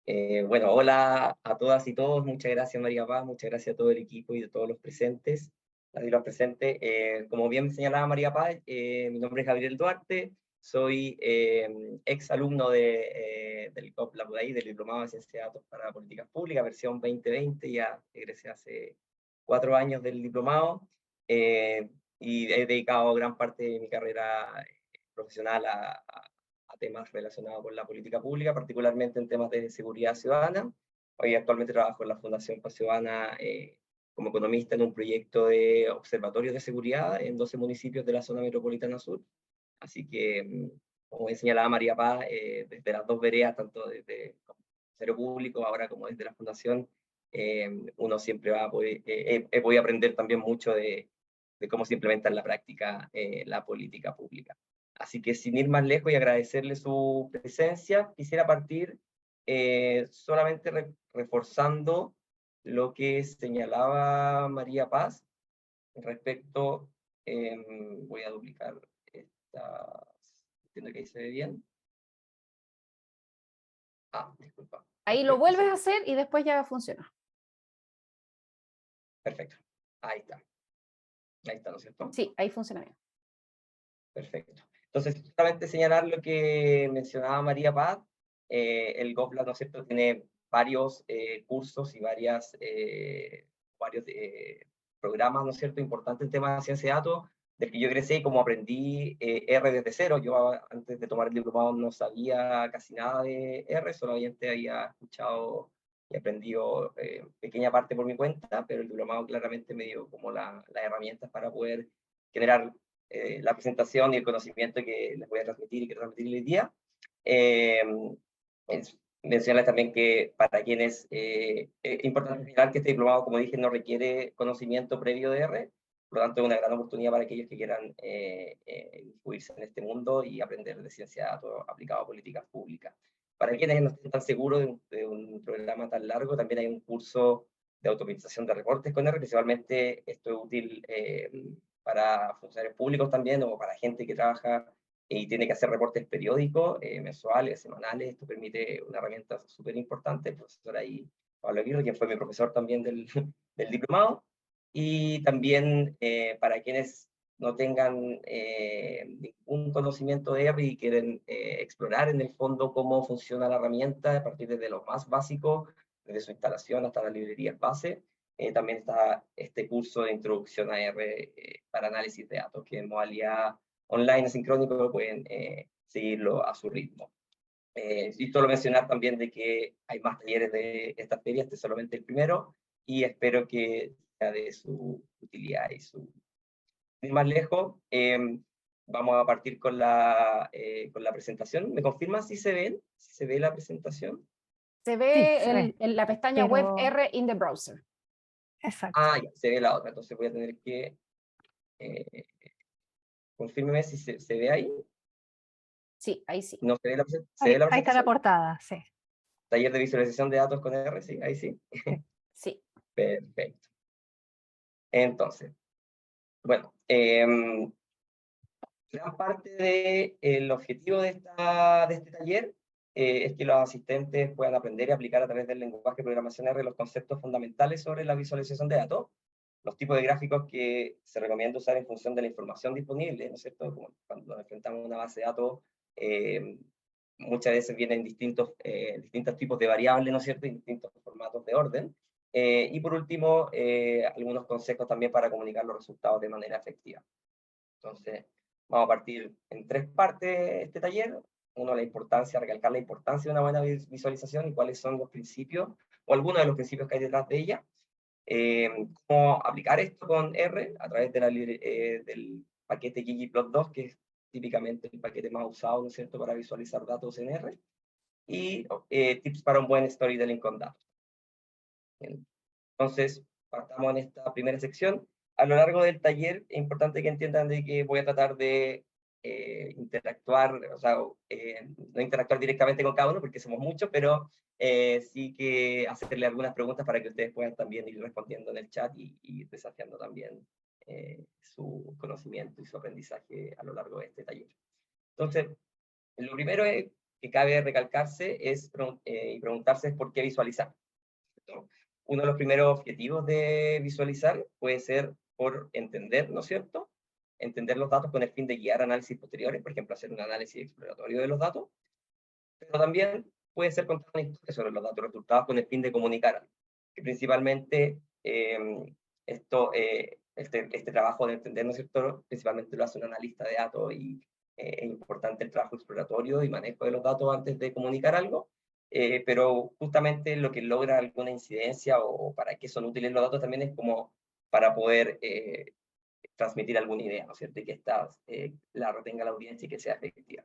Bueno, hola a todas y todos. Muchas gracias, María Paz. Muchas gracias a todo el equipo y a todos los presentes. Las y los presentes. Como bien señalaba María Paz, mi nombre es Gabriel Duarte. Soy ex alumno del COP La Pudaí, del Diplomado de Ciencia de Datos para Políticas Públicas, versión 2020. Ya egresé hace 4 años del diplomado y he dedicado gran parte de mi carrera profesional a temas relacionados con la política pública, particularmente en temas de seguridad ciudadana. Hoy actualmente trabajo en la Fundación Paz Ciudadana como economista en un proyecto de observatorios de seguridad en 12 municipios de la zona metropolitana sur. Así que, como señalaba María Paz, desde las dos veredas, tanto desde el Ministerio Público ahora como desde la Fundación, uno siempre va a poder, he podido aprender también mucho de cómo se implementa en la práctica la política pública. Así que sin ir más lejos y agradecerle su presencia, quisiera partir solamente reforzando lo que señalaba María Paz respecto, voy a duplicar esta, entiendo que ahí se ve bien. Disculpa. Ahí lo vuelves a hacer y después ya funciona. Perfecto. Ahí está. Ahí está, ¿no es cierto? Sí, ahí funciona bien. Perfecto. Entonces, solamente señalar lo que mencionaba María Paz, el GovLab, ¿no es cierto?, tiene varios cursos y varios programas, ¿no es cierto?, importantes en temas de ciencia de datos, del que yo egresé y como aprendí R desde cero. Yo antes de tomar el diplomado no sabía casi nada de R, solamente había escuchado y aprendido pequeña parte por mi cuenta, pero el diplomado claramente me dio como las herramientas para poder generar la presentación y el conocimiento que les voy a transmitir y quiero transmitir hoy día. Mencionarles también que para quienes es importante señalar que este diplomado, como dije, no requiere conocimiento previo de R, por lo tanto es una gran oportunidad para aquellos que quieran incluirse en este mundo y aprender de ciencia de datos aplicado a políticas públicas. Para quienes no estén tan seguros de un programa tan largo, también hay un curso de automatización de reportes con R. Principalmente esto es útil para funcionarios públicos también, o para gente que trabaja y tiene que hacer reportes periódicos, mensuales, semanales. Esto permite una herramienta súper importante. El profesor ahí, Pablo Aguirre, quien fue mi profesor también del diplomado. Y también para quienes no tengan ningún conocimiento de R y quieren explorar en el fondo cómo funciona la herramienta a partir de lo más básico, desde su instalación hasta las librerías base. También está este curso de introducción a R para análisis de datos, que en modalidad online asincrónico pueden seguirlo a su ritmo. Y solo mencionar también de que hay más talleres de esta feria, este es solamente el primero, y espero que sea de su utilidad y su... Sin más lejos, vamos a partir con la presentación. ¿Me confirman si se ven? ¿Si se ve la presentación? Se Sí, ve se ve, en la pestaña web pero R in the browser. exacto. Ya, se ve la otra, entonces voy a tener que... Eh, confírmeme si se ve ahí. Sí, ahí sí. ¿No se ve se ve la Ahí está la presentación? portada, sí. Taller de visualización de datos con R, sí, ahí sí. Sí. Sí. Perfecto. Entonces, bueno, gran parte del objetivo de este taller es que los asistentes puedan aprender y aplicar a través del lenguaje de programación R los conceptos fundamentales sobre la visualización de datos, los tipos de gráficos que se recomienda usar en función de la información disponible, ¿no es cierto? Como cuando nos enfrentamos a una base de datos, muchas veces vienen distintos tipos de variables, ¿no es cierto? Y distintos formatos de orden. Y por último, algunos consejos también para comunicar los resultados de manera efectiva. Entonces, vamos a partir en 3 partes este taller. Uno, recalcar la importancia de una buena visualización y cuáles son los principios, o algunos de los principios que hay detrás de ella. Cómo aplicar esto con R a través del paquete ggplot2, que es típicamente el paquete más usado, ¿no es cierto?, para visualizar datos en R. Y tips para un buen storytelling con datos. Bien. Entonces, partamos en esta primera sección. A lo largo del taller es importante que entiendan de que voy a tratar de interactuar, o sea, no interactuar directamente con cada uno porque somos muchos, pero sí que hacerle algunas preguntas para que ustedes puedan también ir respondiendo en el chat y desafiando también su conocimiento y su aprendizaje a lo largo de este taller. Entonces, lo primero es que cabe recalcarse y preguntarse es por qué visualizar, ¿cierto? Uno de los primeros objetivos de visualizar puede ser por entender, ¿no es cierto? Entender los datos con el fin de guiar análisis posteriores, por ejemplo, hacer un análisis exploratorio de los datos, pero también puede ser contar una historia sobre los datos resultados con el fin de comunicar algo, que principalmente este trabajo de entender, ¿no es cierto?, principalmente lo hace un analista de datos y es importante el trabajo exploratorio y manejo de los datos antes de comunicar algo, pero justamente lo que logra alguna incidencia o para qué son útiles los datos también es como para poder transmitir alguna idea, ¿no es cierto?, y que la retenga la audiencia y que sea efectiva.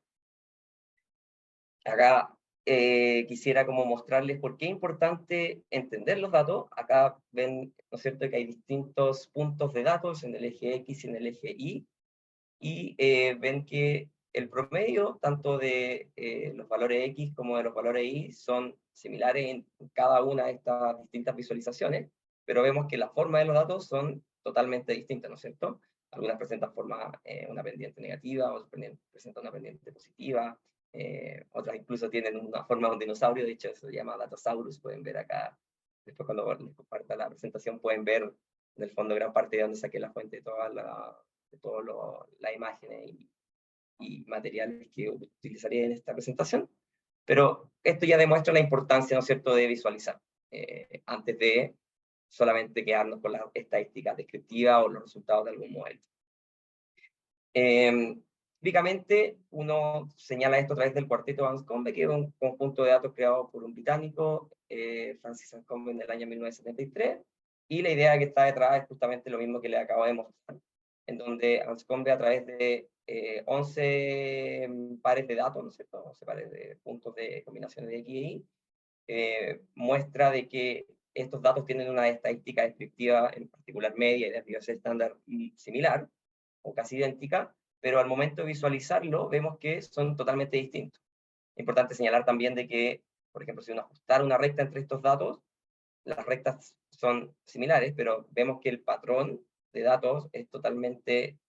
Acá quisiera como mostrarles por qué es importante entender los datos. Acá ven, ¿no es cierto?, que hay distintos puntos de datos en el eje X y en el eje Y, y ven que el promedio, tanto de los valores X como de los valores Y, son similares en cada una de estas distintas visualizaciones, pero vemos que la forma de los datos son totalmente distintas, ¿no es cierto? Algunas presentan una pendiente negativa, otras presentan una pendiente positiva, otras incluso tienen una forma de un dinosaurio, de hecho se llama Datasaurus, pueden ver acá, después cuando les comparta la presentación pueden ver en el fondo gran parte de donde saqué la fuente de todas las imágenes y materiales que utilizaría en esta presentación, pero esto ya demuestra la importancia, ¿no es cierto?, de visualizar, antes de solamente quedarnos con las estadísticas descriptivas o los resultados de algún modelo. Típicamente uno señala esto a través del cuarteto Anscombe, que es un conjunto de datos creado por un británico, Francis Anscombe, en el año 1973, y la idea que está detrás es justamente lo mismo que le acabo de mostrar, en donde Anscombe a través de 11 pares de datos, ¿no es cierto?, 11 pares de puntos de combinaciones de X y Y, muestra de que estos datos tienen una estadística descriptiva, en particular media y de desviación estándar similar, o casi idéntica, pero al momento de visualizarlo vemos que son totalmente distintos. Es importante señalar también de que, por ejemplo, si uno ajustara una recta entre estos datos, las rectas son similares, pero vemos que el patrón de datos es totalmente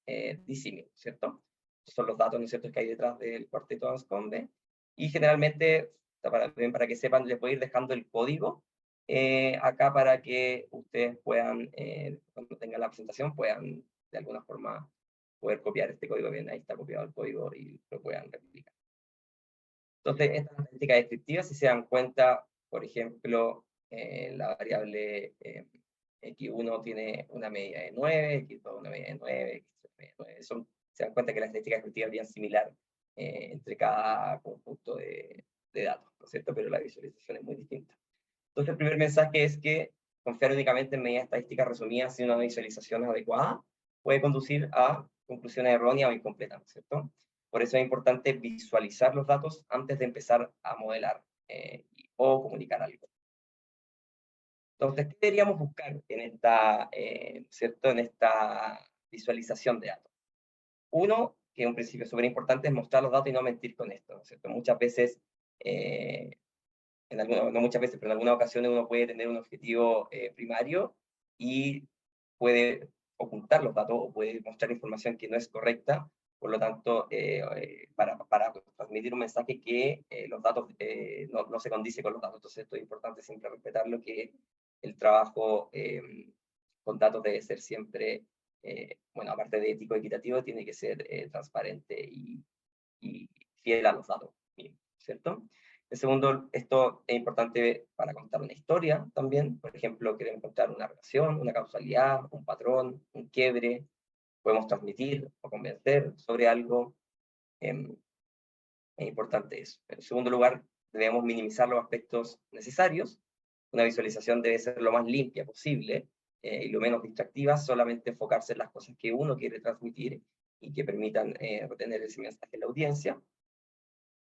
disímil, ¿cierto? Estos son los datos, ¿no es cierto?, que hay detrás del cuarteto Anscombe, y generalmente, para que sepan, les voy a ir dejando el código acá para que ustedes puedan, cuando tengan la presentación, puedan de alguna forma poder copiar este código. Bien, ahí está copiado el código y lo puedan replicar. Entonces, estas estadísticas descriptivas, si se dan cuenta, por ejemplo, la variable X1 tiene una media de 9, X2 una media de 9, X3 una media de 9. Se dan cuenta que las estadísticas descriptivas es bien similar entre cada conjunto de datos, ¿no es cierto? Pero la visualización es muy distinta. Entonces, el primer mensaje es que confiar únicamente en medidas estadísticas resumidas sin una visualización adecuada puede conducir a conclusiones erróneas o incompletas, ¿no es cierto? Por eso es importante visualizar los datos antes de empezar a modelar o comunicar algo. Entonces, ¿qué deberíamos buscar en ¿cierto?, en esta visualización de datos? Uno, que es un principio súper importante, es mostrar los datos y no mentir con esto, ¿no es cierto? Muchas veces, no muchas veces, pero en algunas ocasiones uno puede tener un objetivo primario y puede ocultar los datos o puede mostrar información que no es correcta. Por lo tanto, para transmitir un mensaje que los datos no se condice con los datos. Entonces, esto es importante siempre respetarlo, que el trabajo con datos debe ser siempre, bueno, aparte de ético y equitativo, tiene que ser transparente y fiel a los datos, ¿cierto? En segundo, esto es importante para contar una historia también. Por ejemplo, queremos contar una relación, una causalidad, un patrón, un quiebre. Podemos transmitir o convencer sobre algo. Es importante eso. En segundo lugar, debemos minimizar los aspectos necesarios. Una visualización debe ser lo más limpia posible y lo menos distractiva, solamente enfocarse en las cosas que uno quiere transmitir y que permitan retener ese mensaje en la audiencia.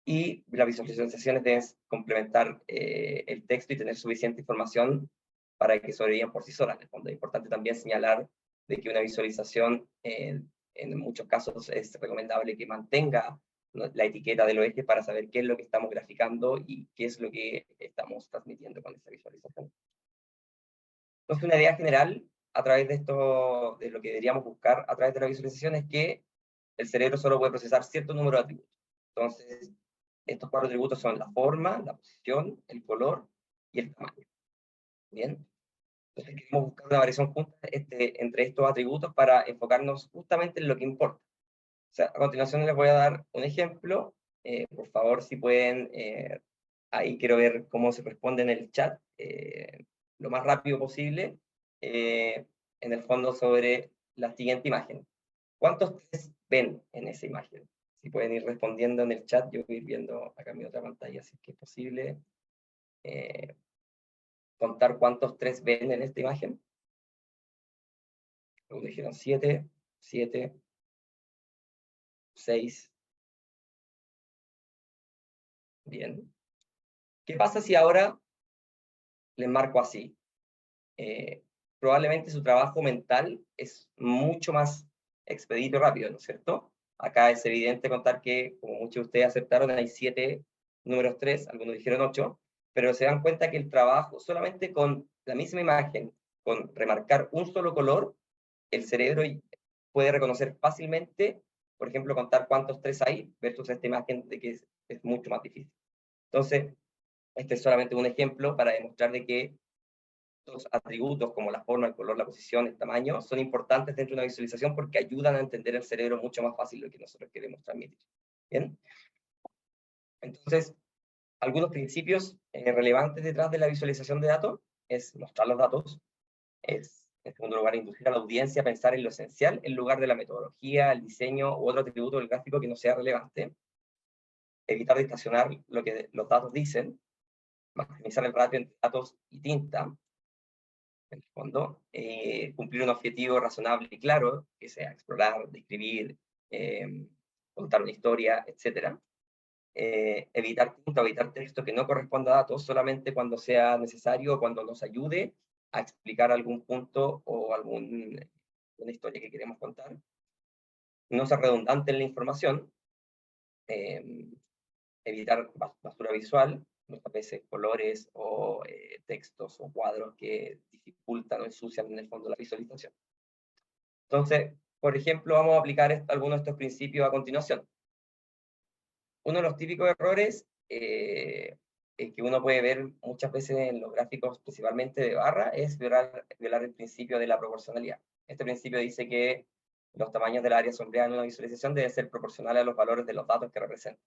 Y las visualizaciones deben complementar el texto y tener suficiente información para que sobrevivan por sí solas. En el fondo es importante también señalar de que una visualización en muchos casos es recomendable que mantenga la etiqueta de los ejes para saber qué es lo que estamos graficando y qué es lo que estamos transmitiendo con esta visualización. Entonces, una idea general a través de esto, de lo que deberíamos buscar a través de la visualización, es que el cerebro solo puede procesar cierto número de atributos. Entonces, estos 4 atributos son la forma, la posición, el color y el tamaño. Bien. Entonces queremos buscar una variación justa entre estos atributos para enfocarnos justamente en lo que importa. O sea, a continuación les voy a dar un ejemplo. Por favor, si pueden, ahí quiero ver cómo se responde en el chat, lo más rápido posible, en el fondo sobre la siguiente imagen. ¿Cuántos 3 ven en esa imagen? Si pueden ir respondiendo en el chat, yo voy a ir viendo acá en mi otra pantalla, si es que es posible. Contar cuántos 3 ven en esta imagen. Algunos dijeron 7, 7, 6. Bien. ¿Qué pasa si ahora les marco así? Probablemente su trabajo mental es mucho más expedito y rápido, ¿no es cierto? Acá es evidente contar que, como muchos de ustedes aceptaron, hay 7 números 3, algunos dijeron 8, pero se dan cuenta que el trabajo, solamente con la misma imagen, con remarcar un solo color, el cerebro puede reconocer fácilmente, por ejemplo, contar cuántos 3 hay, versus esta imagen de que es mucho más difícil. Entonces, este es solamente un ejemplo para demostrar de que estos atributos como la forma, el color, la posición, el tamaño, son importantes dentro de una visualización porque ayudan a entender el cerebro mucho más fácil lo que nosotros queremos transmitir. ¿Bien? Entonces, algunos principios relevantes detrás de la visualización de datos es mostrar los datos, es, en segundo lugar, inducir a la audiencia a pensar en lo esencial en lugar de la metodología, el diseño u otro atributo del gráfico que no sea relevante, evitar distorsionar lo que los datos dicen, maximizar el ratio entre datos y tinta, en el fondo, cumplir un objetivo razonable y claro, que sea explorar, describir, contar una historia, etc. Evitar tinta o evitar texto que no corresponda a datos solamente cuando sea necesario o cuando nos ayude a explicar algún punto o una historia que queremos contar. No ser redundante en la información. Evitar basura visual, muchas veces colores o textos o cuadros que dificultan o ensucian en el fondo la visualización. Entonces, por ejemplo, vamos a aplicar algunos de estos principios a continuación. Uno de los típicos errores que uno puede ver muchas veces en los gráficos, principalmente de barra, es violar el principio de la proporcionalidad. Este principio dice que los tamaños del área sombreada en una visualización deben ser proporcionales a los valores de los datos que representan.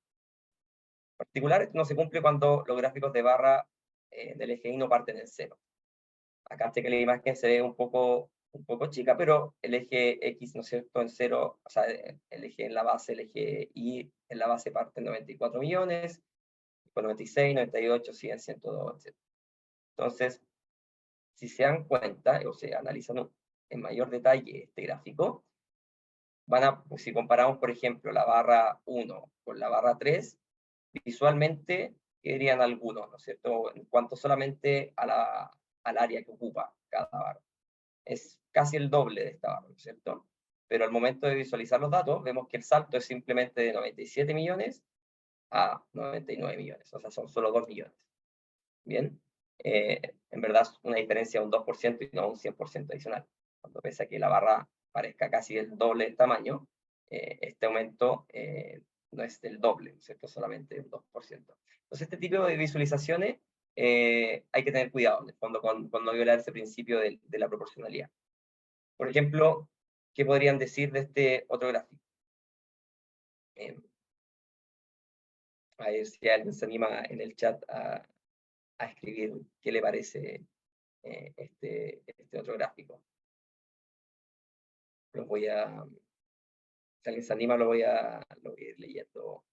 En particular, esto no se cumple cuando los gráficos de barra del eje Y no parten en cero. Acá sé que la imagen se ve un poco chica, pero el eje X, ¿no es cierto?, en cero, o sea, el eje en la base, el eje Y en la base parte en 94 millones, después 96, 98, 100, 102, etc. Entonces, si se dan cuenta, o se analizan en mayor detalle este gráfico, pues, si comparamos, por ejemplo, la barra 1 con la barra 3, visualmente quedarían algunos, ¿no es cierto?, en cuanto solamente al área que ocupa cada barra. Es casi el doble de esta barra, ¿no es cierto? Pero al momento de visualizar los datos, vemos que el salto es simplemente de 97 millones a 99 millones, o sea, son solo 2 millones. Bien, en verdad es una diferencia de un 2% y no un 100% adicional. Cuando pese a que la barra parezca casi el doble del tamaño, este aumento no es del doble, ¿no es cierto? Solamente un 2%. Entonces, este tipo de visualizaciones hay que tener cuidado, en el fondo, con no violar ese principio de la proporcionalidad. Por ejemplo, ¿qué podrían decir de este otro gráfico? A ver si alguien se anima en el chat a escribir qué le parece este otro gráfico. Los voy a, si alguien se anima, lo voy a ir leyendo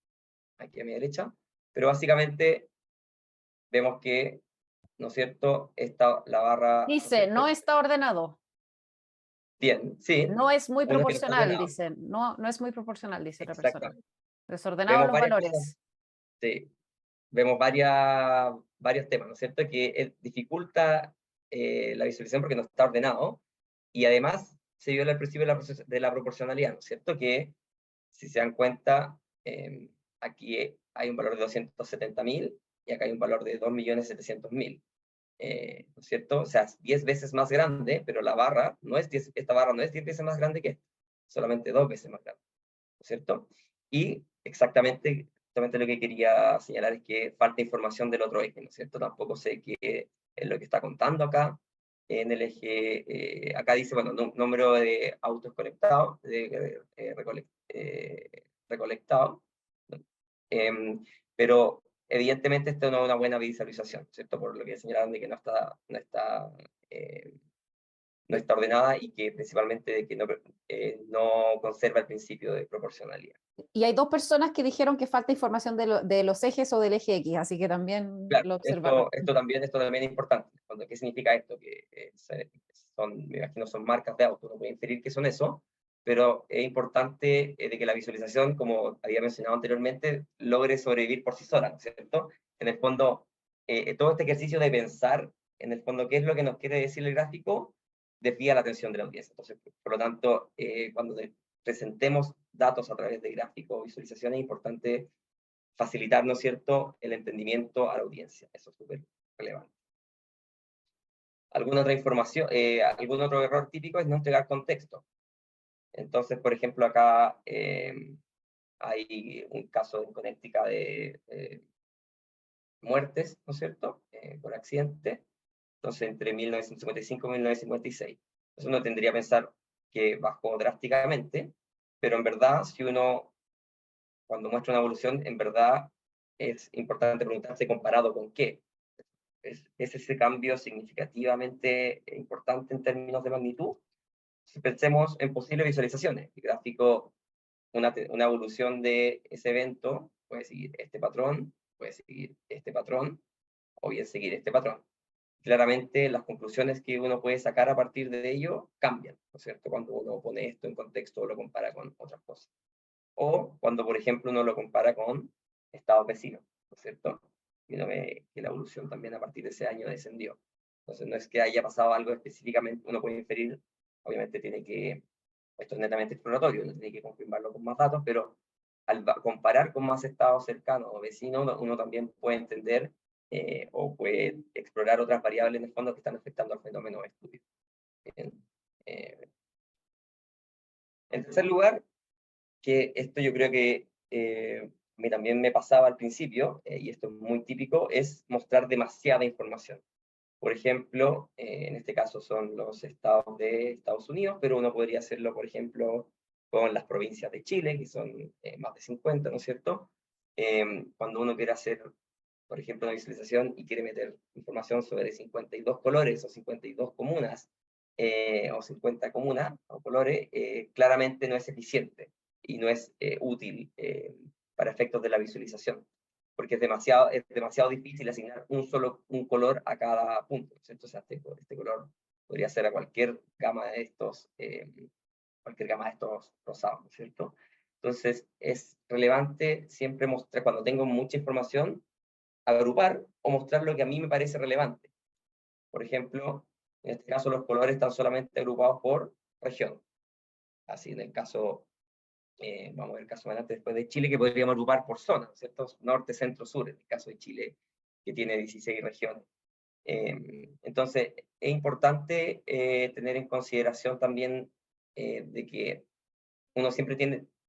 aquí a mi derecha. Pero básicamente vemos que, ¿no es cierto?, la barra... Dice, no está ordenado. Bien, sí. No es muy Uno que no está proporcional, ordenado. dicen. No, no es muy proporcional, dice la persona. Exactamente. Desordenados Vemos los varias valores. cosas. Sí. Vemos varios temas, ¿no es cierto?, que dificulta la visualización porque no está ordenado, y además se viola el principio de la proporcionalidad, ¿no es cierto?, que si se dan cuenta, aquí hay un valor de 270.000 y acá hay un valor de 2.700.000, ¿no es cierto? O sea, es 10 veces más grande, pero la barra no es esta barra no es 10 veces más grande que esta, solamente 2 veces más grande, ¿no es cierto? Y exactamente justamente lo que quería señalar es que falta información del otro eje, ¿no es cierto? Tampoco sé qué es lo que está contando acá. En el eje, acá dice, bueno, número de autos conectados, recolectados, pero evidentemente esto no es una buena visualización, ¿cierto? Por lo que señalaron de que no está ordenada y que principalmente de que no conserva el principio de proporcionalidad. Y hay dos personas que dijeron que falta información de los ejes o del eje X, así que también Claro, lo observaron. esto también es importante. ¿Qué significa esto? Que me imagino son marcas de auto, uno puede inferir que son eso, pero es importante de que la visualización, como había mencionado anteriormente, logre sobrevivir por sí sola, ¿no es cierto? En el fondo, todo este ejercicio de pensar, en el fondo, qué es lo que nos quiere decir el gráfico, desvía la atención de la audiencia. Entonces, por lo tanto, cuando presentemos datos a través de gráficos o visualizaciones, es importante facilitar, ¿no es cierto?, el entendimiento a la audiencia. Eso es súper relevante. ¿Alguna otra información? Algún otro error típico es no entregar contexto. Entonces, por ejemplo, acá hay un caso en Connecticut de muertes, ¿no es cierto?, por accidente. Entonces, entre 1955 y 1956. Entonces, uno tendría que pensar que bajó drásticamente, pero en verdad, si uno, cuando muestra una evolución, en verdad es importante preguntarse comparado con qué. ¿Es ese cambio significativamente importante en términos de magnitud? Si pensemos en posibles visualizaciones, el gráfico, una evolución de ese evento puede seguir este patrón, puede seguir este patrón, o bien seguir este patrón. Claramente las conclusiones que uno puede sacar a partir de ello cambian, ¿no es cierto? Cuando uno pone esto en contexto o lo compara con otras cosas. O cuando, por ejemplo, uno lo compara con estados vecinos, ¿no es cierto? Y uno ve que la evolución también a partir de ese año descendió. Entonces, no es que haya pasado algo específicamente, uno puede inferir, obviamente esto es netamente exploratorio, uno tiene que confirmarlo con más datos, pero al comparar con más estados cercanos o vecinos, uno también puede entender o puede explorar otras variables en el fondo que están afectando al fenómeno de estudio. En tercer lugar, que esto yo creo que a mí también me pasaba al principio, y esto es muy típico, es mostrar demasiada información. Por ejemplo, en este caso son los estados de Estados Unidos, pero uno podría hacerlo, por ejemplo, con las provincias de Chile, que son más de 50, ¿no es cierto? Cuando uno quiere hacer, por ejemplo, una visualización y quiere meter información sobre 52 colores o 52 comunas, o 50 comunas o colores, claramente no es eficiente y no es útil para efectos de la visualización, porque es demasiado difícil asignar un color a cada punto, ¿cierto? O sea, este color podría ser a cualquier gama de estos rosados, ¿cierto? Entonces, es relevante siempre mostrar, cuando tengo mucha información, agrupar o mostrar lo que a mí me parece relevante. Por ejemplo, en este caso los colores están solamente agrupados por región. Así en el caso, vamos a ver el caso adelante después de Chile, que podríamos agrupar por zona, ¿cierto? Norte, centro, sur, en el caso de Chile, que tiene 16 regiones. Entonces, es importante tener en consideración también de que uno siempre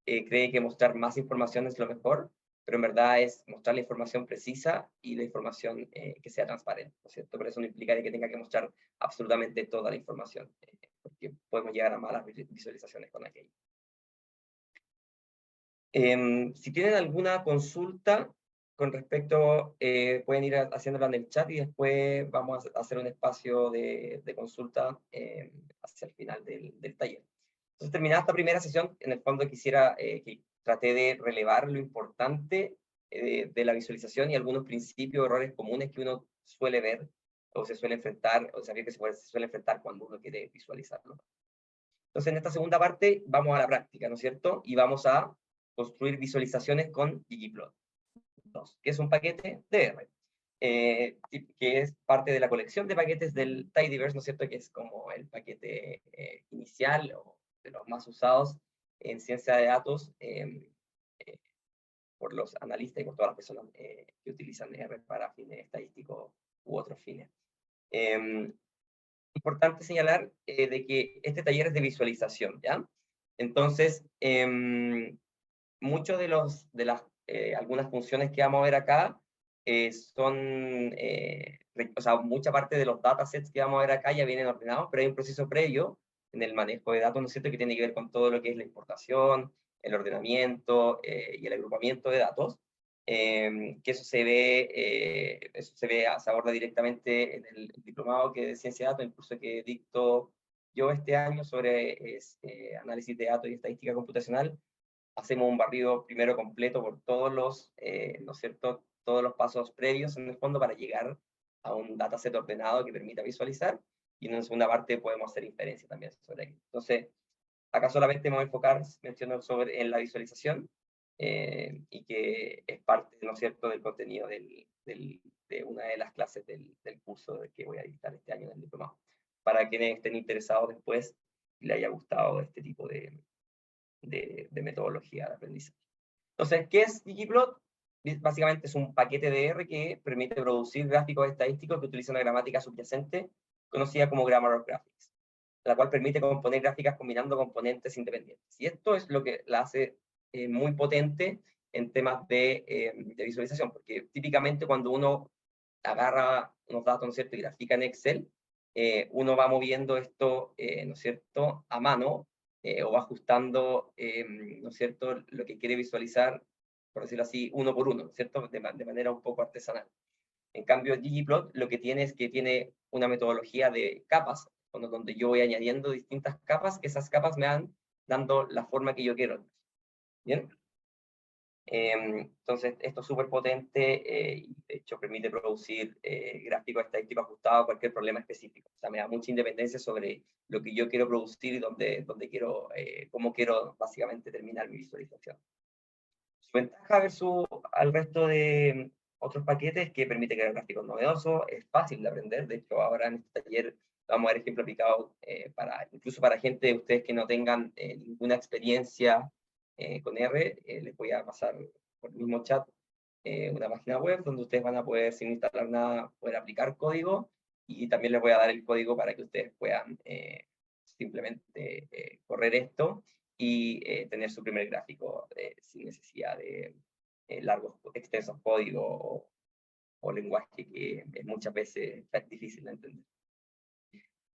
cree que mostrar más información es lo mejor, pero en verdad es mostrar la información precisa y la información que sea transparente, ¿no es cierto? Pero eso no implica de que tenga que mostrar absolutamente toda la información, porque podemos llegar a malas visualizaciones con aquello. Si tienen alguna consulta con respecto, pueden ir haciéndola en el chat y después vamos a hacer un espacio de consulta hacia el final del taller. Entonces, terminada esta primera sesión, en el fondo quisiera que traté de relevar lo importante de la visualización y algunos principios o errores comunes que uno suele ver o se suele enfrentar, o desafíos que se suele enfrentar cuando uno quiere visualizarlo. Entonces, en esta segunda parte vamos a la práctica, ¿no es cierto? Y vamos a construir visualizaciones con ggplot 2, que es un paquete de R, que es parte de la colección de paquetes del Tidyverse, ¿no es cierto? Que es como el paquete inicial o de los más usados en ciencia de datos por los analistas y por todas las personas que utilizan R para fines estadísticos u otros fines. Importante señalar de que este taller es de visualización, ¿ya? Entonces, muchos de las algunas funciones que vamos a ver acá o sea, mucha parte de los datasets que vamos a ver acá ya vienen ordenados, pero hay un proceso previo en el manejo de datos, ¿no es cierto?, que tiene que ver con todo lo que es la importación, el ordenamiento y el agrupamiento de datos, que eso se aborda directamente en el diplomado que de Ciencia de Datos, el curso que dicto yo este año sobre análisis de datos y estadística computacional. Hacemos un barrido primero completo por todos los, ¿no es cierto?, todos los pasos previos en el fondo para llegar a un dataset ordenado que permita visualizar, y en una segunda parte podemos hacer inferencia también sobre ello. Entonces, acá solamente me voy a enfocar, menciono en la visualización, y que es parte, ¿no es cierto?, del contenido de una de las clases del curso que voy a dictar este año en el diplomado, para quienes estén interesados después y les haya gustado este tipo de metodología de aprendizaje. Entonces, ¿qué es ggplot? Básicamente es un paquete de R que permite producir gráficos estadísticos que utilizan una gramática subyacente conocida como Grammar of Graphics, la cual permite componer gráficas combinando componentes independientes. Y esto es lo que la hace muy potente en temas de visualización, porque típicamente cuando uno agarra unos datos, ¿no es cierto?, y grafica en Excel, uno va moviendo esto, ¿no es cierto?, a mano, o va ajustando, ¿no es cierto?, lo que quiere visualizar, por decirlo así, uno por uno, ¿cierto?, de manera un poco artesanal. En cambio, ggplot lo que tiene es que tiene una metodología de capas, donde yo voy añadiendo distintas capas, que esas capas me van dando la forma que yo quiero. ¿Bien? Entonces, esto es súper potente y de hecho permite producir gráficos estadísticos ajustados a cualquier problema específico. O sea, me da mucha independencia sobre lo que yo quiero producir y dónde quiero, cómo quiero básicamente terminar mi visualización. Su ventaja versus al resto de otros paquetes que permite crear gráficos novedosos, es fácil de aprender. De hecho, ahora en este taller vamos a ver ejemplos aplicados incluso para gente de ustedes que no tengan ninguna experiencia con R. Les voy a pasar por el mismo chat una página web donde ustedes van a poder, sin instalar nada, poder aplicar código, y también les voy a dar el código para que ustedes puedan simplemente correr esto y tener su primer gráfico sin necesidad de largos, extensos códigos o lenguaje que muchas veces es difícil de entender.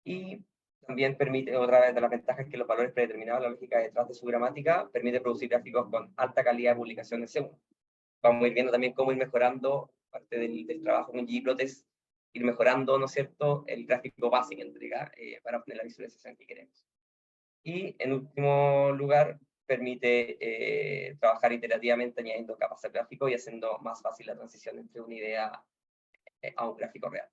Y también permite, otra vez de las ventajas, que los valores predeterminados, la lógica detrás de su gramática, permite producir gráficos con alta calidad de publicación de segundo. Vamos a ir viendo también cómo ir mejorando, parte del trabajo con ggplot es ir mejorando, ¿no es cierto?, el gráfico base que entrega para obtener la visualización que queremos. Y en último lugar, permite trabajar iterativamente añadiendo capas al gráfico y haciendo más fácil la transición entre una idea a un gráfico real.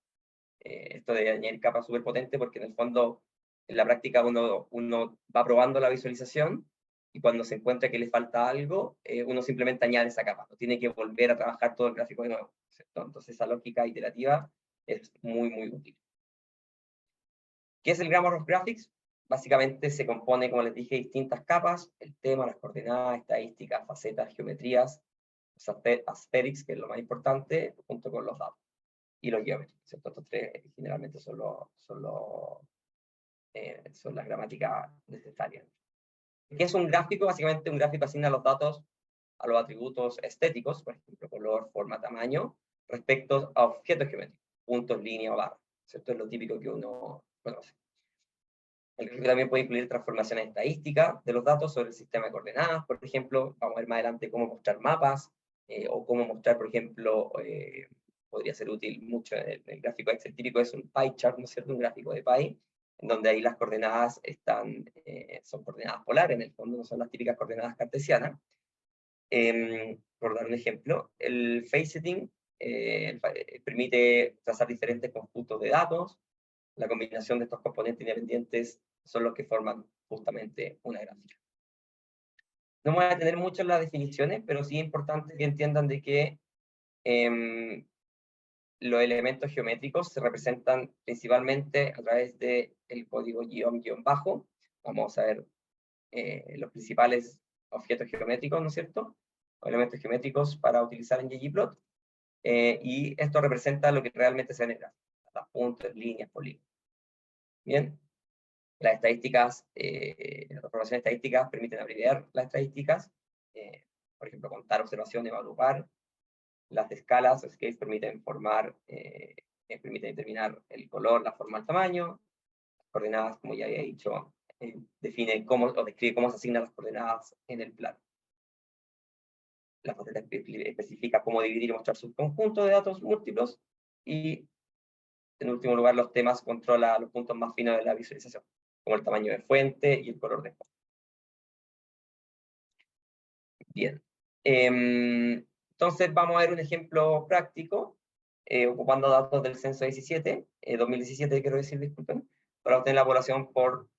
Esto de añadir capas es súper potente porque en el fondo, en la práctica, uno va probando la visualización y cuando se encuentra que le falta algo, uno simplemente añade esa capa, no tiene que volver a trabajar todo el gráfico de nuevo, ¿cierto? Entonces esa lógica iterativa es muy, muy útil. ¿Qué es el Grammar of Graphics? Básicamente se compone, como les dije, de distintas capas: el tema, las coordenadas, estadísticas, facetas, geometrías, aesthetics, que es lo más importante, junto con los datos, y los geometries, ¿cierto? Estos tres generalmente son las gramáticas necesarias. ¿Qué es un gráfico? Básicamente un gráfico asigna los datos a los atributos estéticos, por ejemplo, color, forma, tamaño, respecto a objetos geométricos, puntos, líneas o barras, ¿cierto? Es lo típico que uno conoce. El gráfico también puede incluir transformaciones estadísticas de los datos sobre el sistema de coordenadas. Por ejemplo, vamos a ver más adelante cómo mostrar mapas, o cómo mostrar, por ejemplo, podría ser útil mucho en el gráfico Excel típico, es un pie chart, ¿no es cierto?, un gráfico de pie, en donde ahí las coordenadas son coordenadas polares, en el fondo no son las típicas coordenadas cartesianas. Por dar un ejemplo, el faceting permite trazar diferentes conjuntos de datos. La combinación de estos componentes independientes son los que forman justamente una gráfica. No me voy a detener mucho en las definiciones, pero sí es importante que entiendan de que los elementos geométricos se representan principalmente a través del código guión-bajo. Vamos a ver los principales objetos geométricos, ¿no es cierto?, o elementos geométricos para utilizar en ggplot. Y esto representa lo que realmente se ve en el gráfico: las puntos, líneas, polígonos. Bien, las estadísticas, las transformaciones estadísticas permiten abreviar las estadísticas. por ejemplo, contar observaciones o agrupar. Las escalas, scales, permiten permiten determinar el color, la forma, el tamaño. Las coordenadas, como ya había dicho, define cómo, o describe cómo se asignan las coordenadas en el plano. La faceta especifica cómo dividir y mostrar subconjuntos de datos múltiplos, y en último lugar, los temas controla los puntos más finos de la visualización, como el tamaño de fuente y el color de fondo. Bien. Entonces vamos a ver un ejemplo práctico, ocupando datos del censo 2017, quiero decir, disculpen, para obtener la población por,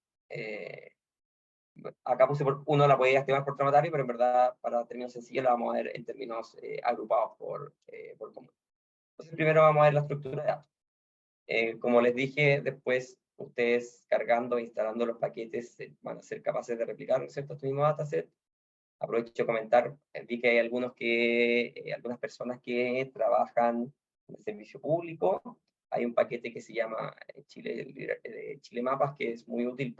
acá puse por uno, la podía estimar por tramatario, pero en verdad, para términos sencillos, la vamos a ver en términos agrupados por común. Entonces primero vamos a ver la estructura de datos. Como les dije, después ustedes cargando e instalando los paquetes van a ser capaces de replicar, ¿no es cierto?, este mismo dataset. Aprovecho de comentar, vi que hay algunas personas que trabajan en el servicio público. Hay un paquete que se llama Chile Mapas, que es muy útil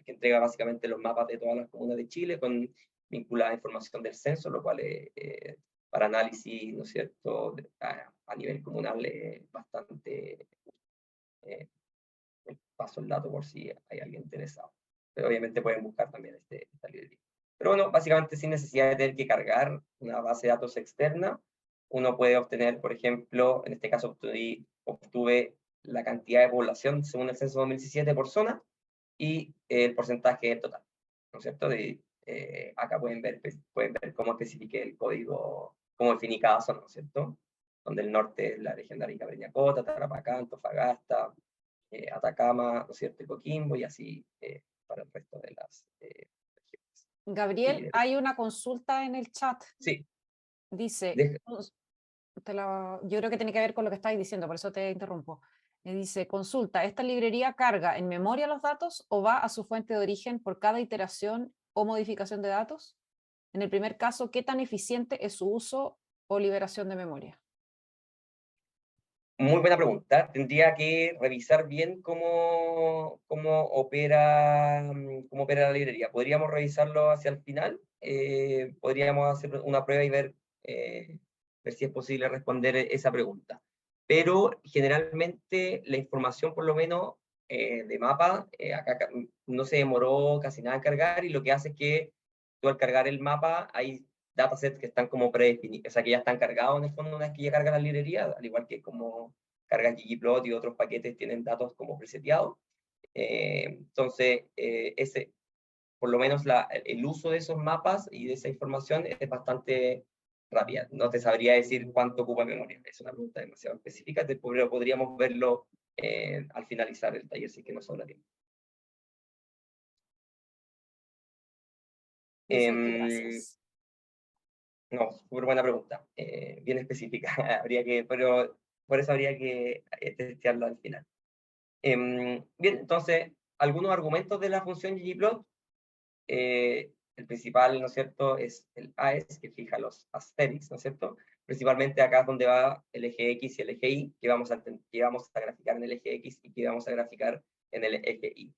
que entrega básicamente los mapas de todas las comunas de Chile con vinculada información del censo, lo cual para análisis, ¿no es cierto?, a nivel comunal es bastante... paso el dato por si hay alguien interesado. Pero obviamente pueden buscar también esta librería. Pero bueno, básicamente sin necesidad de tener que cargar una base de datos externa, uno puede obtener, por ejemplo, en este caso obtuve la cantidad de población según el censo 2017 por zona y el porcentaje total, ¿no es cierto? Acá pueden ver cómo especifique el código, cómo definí cada zona, ¿no es cierto? Donde el norte es la región de Arica, Parinacota, Tarapacá, Antofagasta, Atacama, ¿no es cierto?, y Coquimbo, y así para el resto de las regiones. Gabriel, hay una consulta en el chat. Sí. Dice, yo creo que tiene que ver con lo que estáis diciendo, por eso te interrumpo. Dice, consulta, ¿esta librería carga en memoria los datos o va a su fuente de origen por cada iteración o modificación de datos? En el primer caso, ¿qué tan eficiente es su uso o liberación de memoria? Muy buena pregunta. Tendría que revisar bien cómo opera la librería. Podríamos revisarlo hacia el final. Podríamos hacer una prueba y ver si es posible responder esa pregunta. Pero generalmente la información, por lo menos de mapa, acá no se demoró casi nada en cargar, y lo que hace es que tú al cargar el mapa hay datasets que están como predefinidos, o sea, que ya están cargados en el fondo una vez que ya carga la librería, al igual que como cargas ggplot y otros paquetes tienen datos como preseteados. Entonces, por lo menos el uso de esos mapas y de esa información es bastante rápida. No te sabría decir cuánto ocupa memoria, es una pregunta demasiado específica, pero podríamos verlo al finalizar el taller, si que nos sobra tiempo. Gracias. No, súper buena pregunta, bien específica, pero por eso habría que testearlo al final. Bien, entonces, algunos argumentos de la función ggplot. El principal, ¿no es cierto?, es el AES, que fija los asterisks, ¿no es cierto? Principalmente acá es donde va el eje X y el eje Y, que vamos a graficar en el eje X y que vamos a graficar en el eje Y.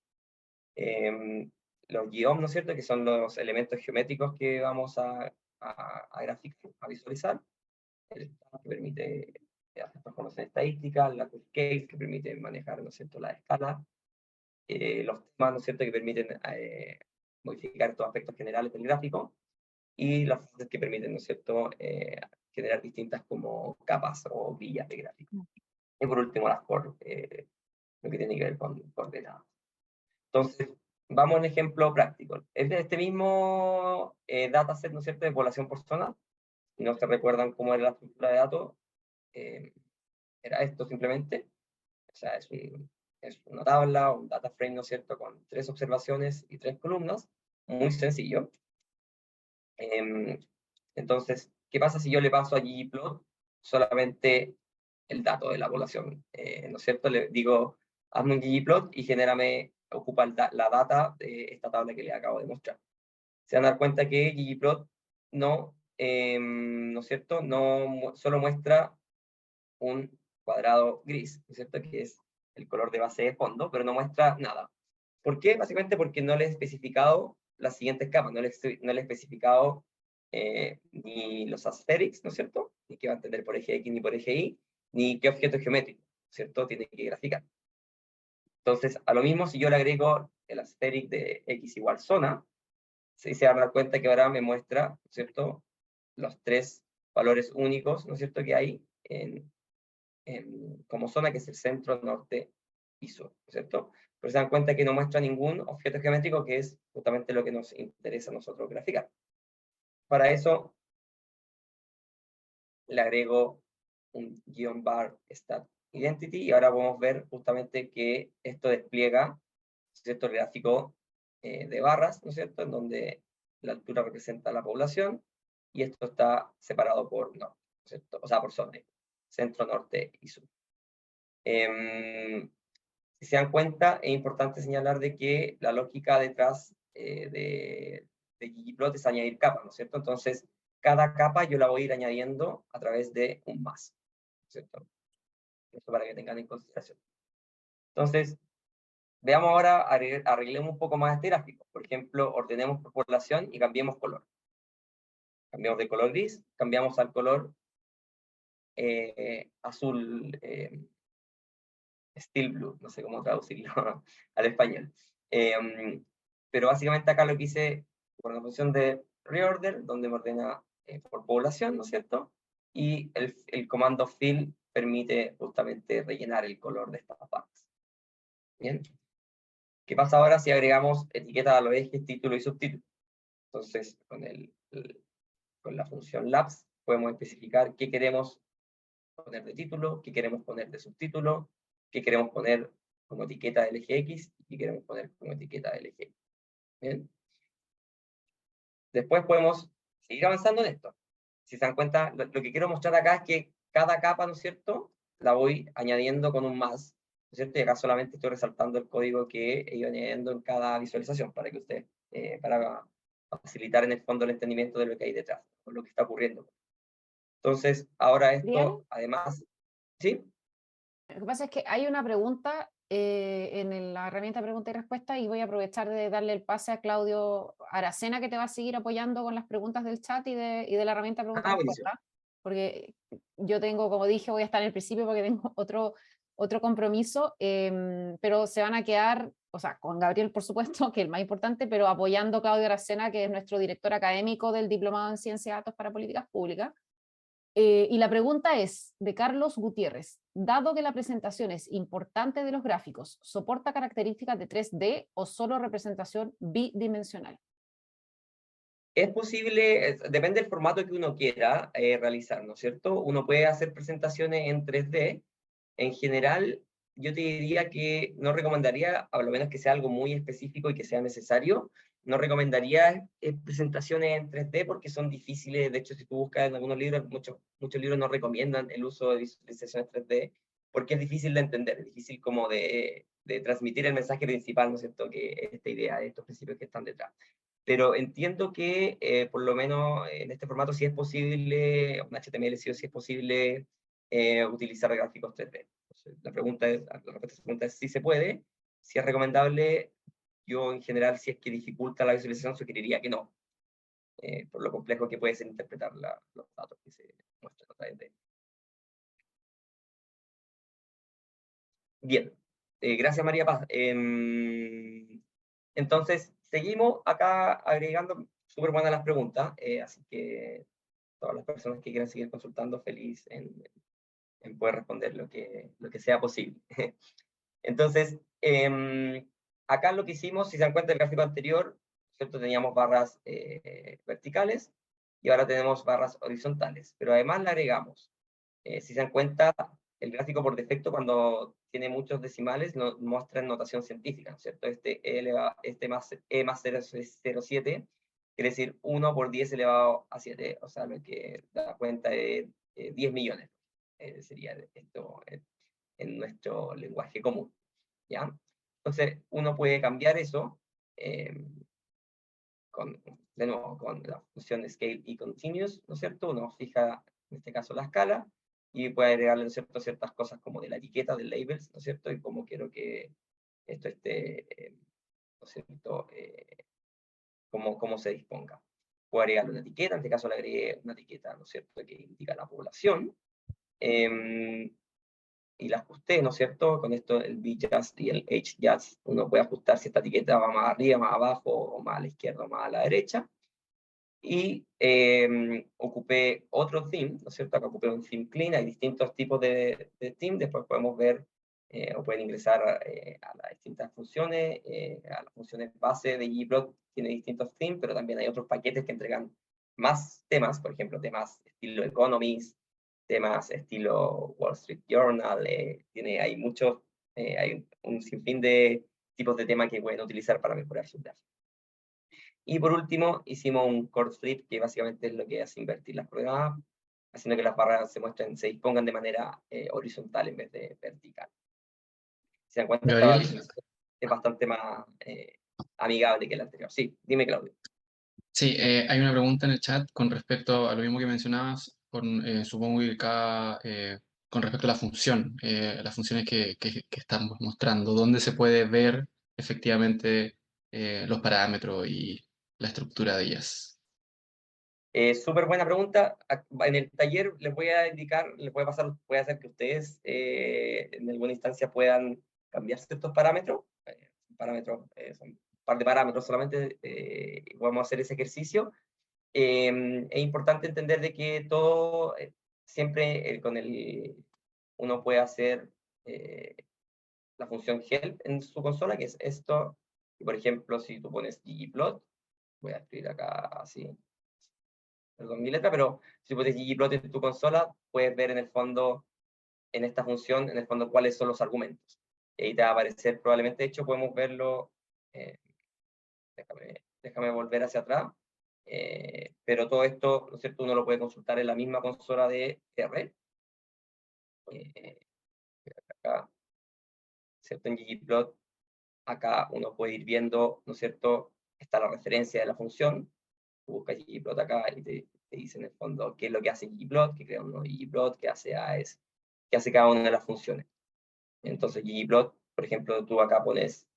Los geom, ¿no es cierto?, que son los elementos geométricos que vamos a graficar, a visualizar. El que permite hacer transformación estadística, la scale, que permite manejar, ¿no es cierto?, la escala. Los temas, ¿no es cierto?, que permiten modificar estos aspectos generales del gráfico, y las fases que permiten, ¿no es cierto?, generar distintas como capas o villas de gráfico. Y por último, las lo que tiene que ver con coordenadas. Entonces, vamos a un ejemplo práctico. Es de este mismo dataset, ¿no es cierto?, de población por zona. Si no se recuerdan cómo era la estructura de datos, era esto simplemente. O sea, es una tabla, un data frame, ¿no es cierto?, con 3 observaciones y 3 columnas. Muy sencillo. Entonces, ¿qué pasa si yo le paso a ggplot solamente el dato de la población? ¿No es cierto? Le digo, hazme un ggplot y ocupa la data de esta tabla que le acabo de mostrar. Se van a dar cuenta que ggplot ¿no es cierto?, solo muestra un cuadrado gris, ¿no es cierto?, que es el color de base de fondo, pero no muestra nada. ¿Por qué? Básicamente porque no le he especificado las siguientes capas, no le he especificado ni los aesthetics, ¿no es cierto? Ni qué va a entender por eje X ni por eje Y, ni qué objeto geométrico, ¿no es cierto? Tiene que graficar. Entonces, a lo mismo, si yo le agrego el aesthetic de X igual zona, se van a dar cuenta que ahora me muestra, ¿no es cierto?, los tres valores únicos, ¿no es cierto?, que hay como zona, que es el centro, norte y sur, ¿no es cierto? Pero se dan cuenta que no muestra ningún objeto geométrico, que es justamente lo que nos interesa a nosotros graficar. Para eso, le agrego un guión bar stat identity, y ahora podemos ver justamente que esto despliega, ¿no es cierto?, el gráfico de barras, ¿no es cierto?, en donde la altura representa la población, y esto está separado por norte, ¿no es cierto?, o sea, por zona, centro, norte y sur. Si se dan cuenta, es importante señalar de que la lógica detrás de ggplot es añadir capas, ¿no es cierto? Entonces, cada capa yo la voy a ir añadiendo a través de un más, ¿no es cierto? Esto para que tengan en consideración. Entonces, veamos ahora, arreglemos un poco más este gráfico. Por ejemplo, ordenemos por población y cambiemos color. Cambiamos de color gris, cambiamos al color azul, steel blue, no sé cómo traducirlo al español. Pero básicamente acá lo que hice por una función de reorder, donde me ordena por población, ¿no es cierto? Y el comando fill permite justamente rellenar el color de estas partes. Bien. ¿Qué pasa ahora si agregamos etiquetas a los ejes, título y subtítulo? Entonces, con la función labs podemos especificar qué queremos poner de título, qué queremos poner de subtítulo, qué queremos poner como etiqueta del eje X y qué queremos poner como etiqueta del eje Y. ¿Bien? Después podemos seguir avanzando en esto. Si se dan cuenta, lo que quiero mostrar acá es que cada capa, ¿no es cierto?, la voy añadiendo con un más, ¿no es cierto? Y acá solamente estoy resaltando el código que he ido añadiendo en cada visualización, para que ustedes, para facilitar en el fondo el entendimiento de lo que hay detrás, o lo que está ocurriendo. Entonces, ahora Bien. esto, además, ¿sí? Lo que pasa es que hay una pregunta en la herramienta pregunta y respuesta, y voy a aprovechar de darle el pase a Claudio Aracena, que te va a seguir apoyando con las preguntas del chat y de la herramienta pregunta y Buenísimo. respuesta, porque yo tengo, como dije, voy a estar en el principio porque tengo otro compromiso, pero se van a quedar, o sea, con Gabriel, por supuesto, que es el más importante, pero apoyando a Claudio Aracena, que es nuestro director académico del Diplomado en Ciencia de Datos para Políticas Públicas. Y la pregunta es de Carlos Gutiérrez. Dado que la presentación es importante de los gráficos, ¿soporta características de 3D o solo representación bidimensional? Es posible, depende del formato que uno quiera realizar, ¿no es cierto? Uno puede hacer presentaciones en 3D. En general, yo te diría que no recomendaría, a lo menos que sea algo muy específico y que sea necesario, no recomendaría presentaciones en 3D porque son difíciles. De hecho, si tú buscas en algunos libros, muchos libros no recomiendan el uso de visualizaciones 3D porque es difícil de entender, es difícil como de transmitir el mensaje principal, ¿no es cierto?, que es esta idea de estos principios que están detrás. Pero entiendo que, por lo menos en este formato, sí es posible, un HTML sí o sí es posible utilizar gráficos 3D. Entonces, la respuesta a esta pregunta es si se puede. Si es recomendable, yo en general, si es que dificulta la visualización, sugeriría que no, por lo complejo que puede ser interpretar los datos que se muestran a través de. Bien, gracias María Paz. Entonces, seguimos acá agregando, súper buenas las preguntas, así que todas las personas que quieran seguir consultando, feliz en poder responder lo que sea posible. Entonces, acá lo que hicimos, si se dan cuenta del gráfico anterior, ¿cierto?, teníamos barras verticales y ahora tenemos barras horizontales, pero además le agregamos, si se dan cuenta, el gráfico por defecto, cuando tiene muchos decimales, nos muestra en notación científica, ¿no es cierto? Este más E más 0,07 quiere decir 1 por 10 elevado a 7, o sea, lo que da cuenta de 10 millones, sería esto en nuestro lenguaje común, ¿ya? Entonces, uno puede cambiar eso, de nuevo, con la función scale y continuous, ¿no es cierto? Uno fija, en este caso, la escala, y puede agregarle, ¿no es cierto?, ciertas cosas como de la etiqueta, del labels, ¿no es cierto?, y cómo quiero que esto esté, ¿no es cierto?, cómo se disponga. puedo agregarle una etiqueta, en este caso le agregué una etiqueta, ¿no es cierto?, que indica la población, y la ajusté, ¿no es cierto? Con esto, el bjust y el hjust, uno puede ajustar si esta etiqueta va más arriba, más abajo, o más a la izquierda, o más a la derecha. Y ocupé otro theme, ¿no es cierto? Acá ocupé un theme clean, hay distintos tipos de theme, después podemos ver, o pueden ingresar a las distintas funciones, a las funciones base de ggplot, tiene distintos themes, pero también hay otros paquetes que entregan más temas, por ejemplo, temas estilo Economist, temas estilo Wall Street Journal, hay muchos, hay un sinfín de tipos de temas que pueden utilizar para mejorar sus gráficos. Y por último, hicimos un chord flip, que básicamente es lo que hace invertir las coordenadas, haciendo que las barras se dispongan de manera horizontal en vez de vertical. Si se dan cuenta, esta Gabriel, es bastante más amigable que la anterior. Sí, dime, Claudio. sí, hay una pregunta en el chat con respecto a lo mismo que mencionabas, supongo que acá, con respecto a la función, las funciones que estamos mostrando, ¿dónde se puede ver efectivamente los parámetros y la estructura de ellas? Súper buena pregunta. En el taller les voy a indicar, les voy a pasar, puede hacer que ustedes en alguna instancia puedan cambiar ciertos parámetros. Son un par de parámetros solamente, vamos a hacer ese ejercicio. Es importante entender de que todo, siempre uno puede hacer la función help en su consola, que es esto. Y por ejemplo, si tú pones ggplot, voy a escribir acá así, perdón mi letra, pero si pones ggplot en tu consola, puedes ver en el fondo, en esta función, en el fondo, cuáles son los argumentos. Y ahí te va a aparecer, probablemente, de hecho, podemos verlo, déjame volver hacia atrás, pero todo esto, ¿no es cierto?, uno lo puede consultar en la misma consola de R. Acá, ¿cierto? En ggplot, acá uno puede ir viendo, ¿no es cierto?, está la referencia de la función, tú buscas ggplot acá y te dice en el fondo qué es lo que hace ggplot, que crea un nuevo ggplot, qué hace AES, qué hace cada una de las funciones. Entonces ggplot, por ejemplo, tú acá pones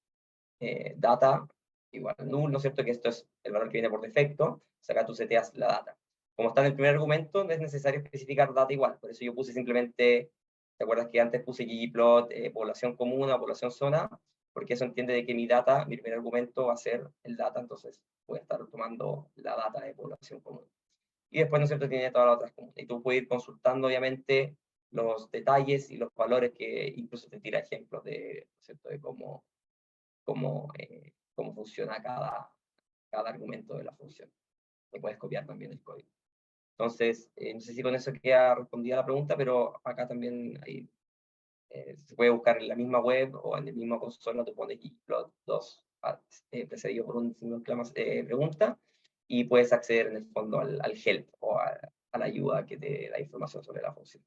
data igual null, ¿no es cierto?, que esto es el valor que viene por defecto, o sea, acá tú seteas la data. Como está en el primer argumento, no es necesario especificar data igual, por eso yo puse simplemente, ¿te acuerdas que antes puse ggplot, población comuna, población zona? Porque eso entiende de que mi data, mi primer argumento va a ser el data, entonces voy a estar tomando la data de población común. Y después, ¿no es cierto?, tiene todas las otras comunas. Y tú puedes ir consultando, obviamente, los detalles y los valores que incluso te tira ejemplos de, ¿no es cierto?, de cómo funciona cada argumento de la función. Y puedes copiar también el código. Entonces, no sé si con eso queda respondida la pregunta, pero acá también se puede buscar en la misma web o en el mismo consola, tú pones ggplot2 precedido por un signo de pregunta, y puedes acceder en el fondo al help o a la ayuda que te da información sobre la función.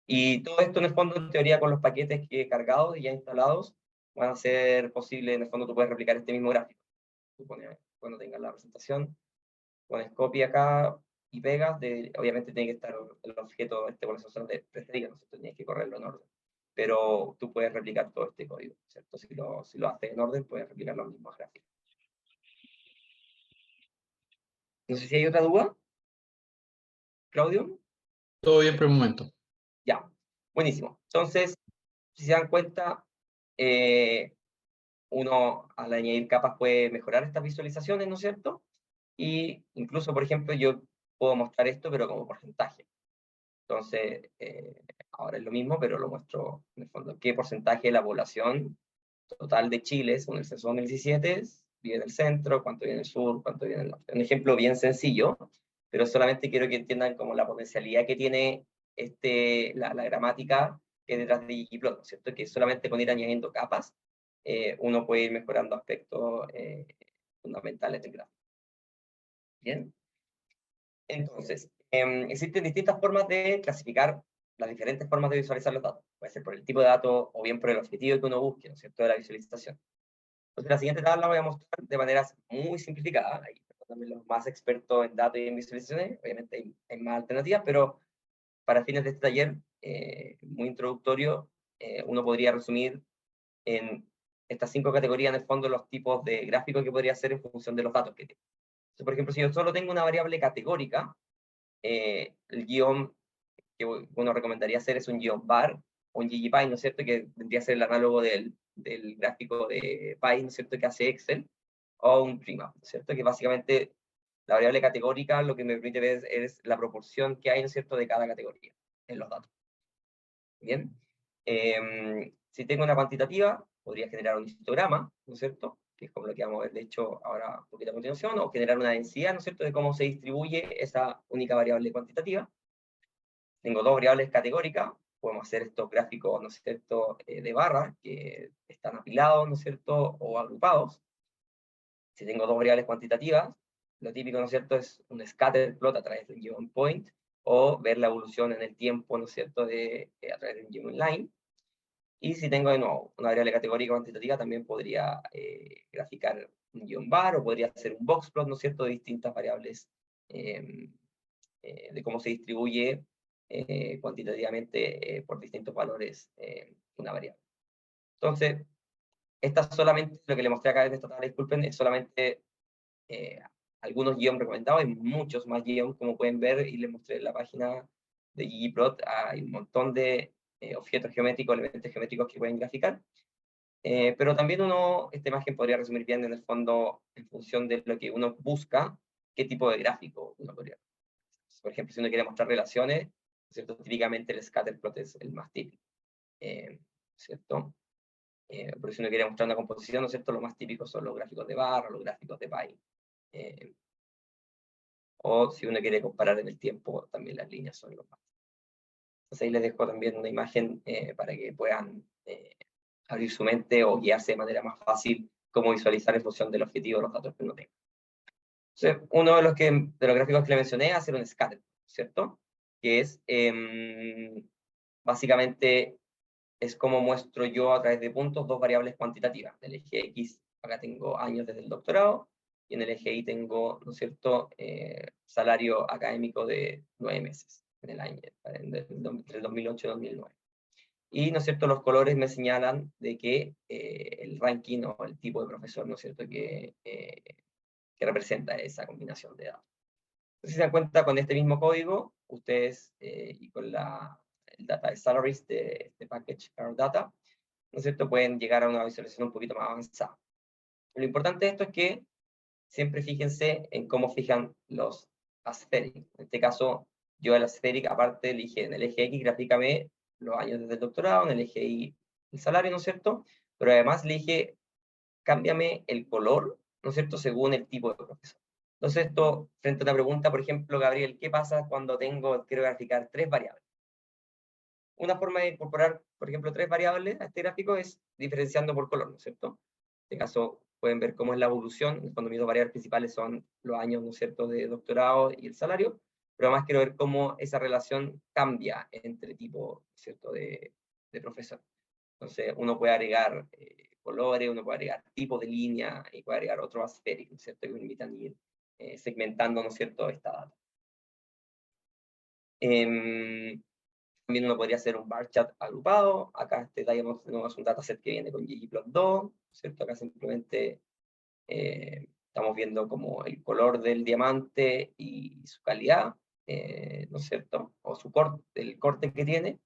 Y todo esto en el fondo, en teoría, con los paquetes que he cargado y ya instalados, van a ser posible, en el fondo tú puedes replicar este mismo gráfico. Tú pones, cuando tengas la presentación, pones copy acá y pegas, obviamente tiene que estar el objeto con esas opciones de preferida, ¿no es cierto? Tienes que correrlo en orden. Pero tú puedes replicar todo este código, ¿cierto? Si lo haces en orden, puedes replicar los mismos gráficos. No sé si hay otra duda, Claudio. Todo bien por el momento. Ya, buenísimo. Entonces, si se dan cuenta, uno al añadir capas puede mejorar estas visualizaciones, ¿no es cierto? Y incluso, por ejemplo, yo puedo mostrar esto, pero como porcentaje. Entonces, ahora es lo mismo, pero lo muestro en el fondo. ¿Qué porcentaje de la población total de Chile, según el censo 2017, vive en el centro, cuánto vive en el sur, cuánto vive en el norte? Un ejemplo bien sencillo, pero solamente quiero que entiendan como la potencialidad que tiene la gramática que es detrás de ggplot, ¿no es cierto? Que solamente con ir añadiendo capas, uno puede ir mejorando aspectos fundamentales del gráfico. Bien. Entonces, existen distintas formas de clasificar las diferentes formas de visualizar los datos. Puede ser por el tipo de dato o bien por el objetivo que uno busque, ¿no es cierto?, de la visualización. Entonces, la siguiente tabla la voy a mostrar de maneras muy simplificadas. Ahí también los más expertos en datos y en visualizaciones, obviamente hay más alternativas, pero para fines de este taller muy introductorio, uno podría resumir en estas 5 categorías, en el fondo, los tipos de gráficos que podría hacer en función de los datos que tiene. Entonces, por ejemplo, si yo solo tengo una variable categórica, el guión que uno recomendaría hacer es un guión bar o un ggpy, ¿no es cierto?, que vendría a ser el análogo del gráfico de Py, ¿no es cierto?, que hace Excel, o un trimap, ¿no es cierto?, que básicamente la variable categórica lo que me permite ver es la proporción que hay, ¿no es cierto?, de cada categoría en los datos. Bien. Si tengo una cuantitativa, podría generar un histograma, ¿no es cierto?, que es como lo que vamos a ver, de hecho, ahora un poquito a continuación, o generar una densidad, ¿no es cierto?, de cómo se distribuye esa única variable cuantitativa. Tengo dos variables categóricas, podemos hacer estos gráficos, ¿no es cierto?, de barras, que están apilados, ¿no es cierto?, o agrupados. Si tengo dos variables cuantitativas, lo típico, ¿no es cierto?, es un scatter plot a través de un given point, o ver la evolución en el tiempo, ¿no es cierto?, a través de un given line. Y si tengo de nuevo una variable categórica cuantitativa, también podría graficar un guión bar, o podría hacer un box plot, ¿no es cierto?, de distintas variables, de cómo se distribuye cuantitativamente por distintos valores una variable. Entonces, esta solamente, lo que le mostré acá en esta tabla, disculpen, es solamente algunos guiones recomendados, hay muchos más guiones, como pueden ver, y les mostré en la página de ggplot, hay un montón de objetos geométricos, elementos geométricos que pueden graficar. Pero también esta imagen podría resumir bien en el fondo, en función de lo que uno busca, qué tipo de gráfico uno podría. Por ejemplo, si uno quiere mostrar relaciones, ¿cierto?, típicamente el scatterplot es el más típico, ¿cierto? Pero si uno quiere mostrar una composición, ¿no es cierto?, lo más típico son los gráficos de barra, los gráficos de Py. O si uno quiere comparar en el tiempo, también las líneas son los más. Entonces ahí les dejo también una imagen para que puedan abrir su mente o guiarse de manera más fácil cómo visualizar en función del objetivo de los datos que uno tenga. Entonces, uno de los gráficos que le mencioné es hacer un scatter, ¿cierto? Que es, básicamente, es como muestro yo a través de puntos dos variables cuantitativas. En el eje X, acá tengo años desde el doctorado, y en el eje Y tengo, ¿no es cierto?, salario académico de 9 meses, en el año, entre el 2008 y 2009. Y, ¿no es cierto?, los colores me señalan de que el ranking o el tipo de profesor, ¿no es cierto?, que representa esa combinación de datos. Entonces, si se dan cuenta, con este mismo código, ustedes, y con el data de salaries de este package Car Data, ¿no es cierto?, pueden llegar a una visualización un poquito más avanzada. Lo importante de esto es que siempre fíjense en cómo fijan los aspheric. En este caso, yo el aspheric, aparte, elige en el eje X, grafícame los años desde el doctorado, en el eje Y el salario, ¿no es cierto? Pero además le dije, cámbiame el color, ¿no es cierto?, según el tipo de profesor. Entonces, esto, frente a una pregunta, por ejemplo, Gabriel, ¿qué pasa cuando quiero graficar 3 variables? Una forma de incorporar, por ejemplo, 3 variables a este gráfico es diferenciando por color, ¿no es cierto? En este caso, pueden ver cómo es la evolución, cuando mis dos variables principales son los años, ¿no es cierto?, de doctorado y el salario, pero además quiero ver cómo esa relación cambia entre tipo, ¿cierto?, de profesor. Entonces, uno puede agregar colores, uno puede agregar tipo de línea, y puede agregar otro aspheric, ¿no es cierto?, que me invitan a ir segmentando, ¿no es cierto?, esta data. También uno podría hacer un bar chart agrupado. Acá tenemos un dataset que viene con ggplot2, ¿cierto? Acá simplemente estamos viendo como el color del diamante y su calidad, ¿no es cierto? O el corte que tiene.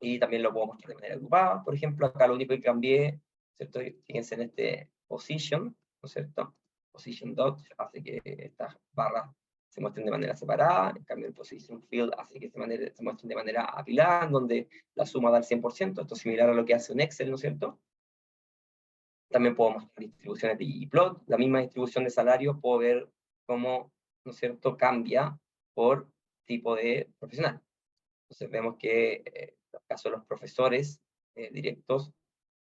Y también lo puedo mostrar de manera agrupada. Por ejemplo, acá lo único que cambié, ¿cierto? Fíjense en este position, ¿no es cierto? Position dot hace que estas barras se muestren de manera separada. En cambio, el position field hace que se muestren de manera apilada, donde la suma da el 100%. Esto es similar a lo que hace un Excel, ¿no es cierto? También puedo mostrar distribuciones de ggplot. La misma distribución de salarios puedo ver cómo, ¿no es cierto?, cambia por tipo de profesional. Entonces vemos que en el caso de los profesores directos,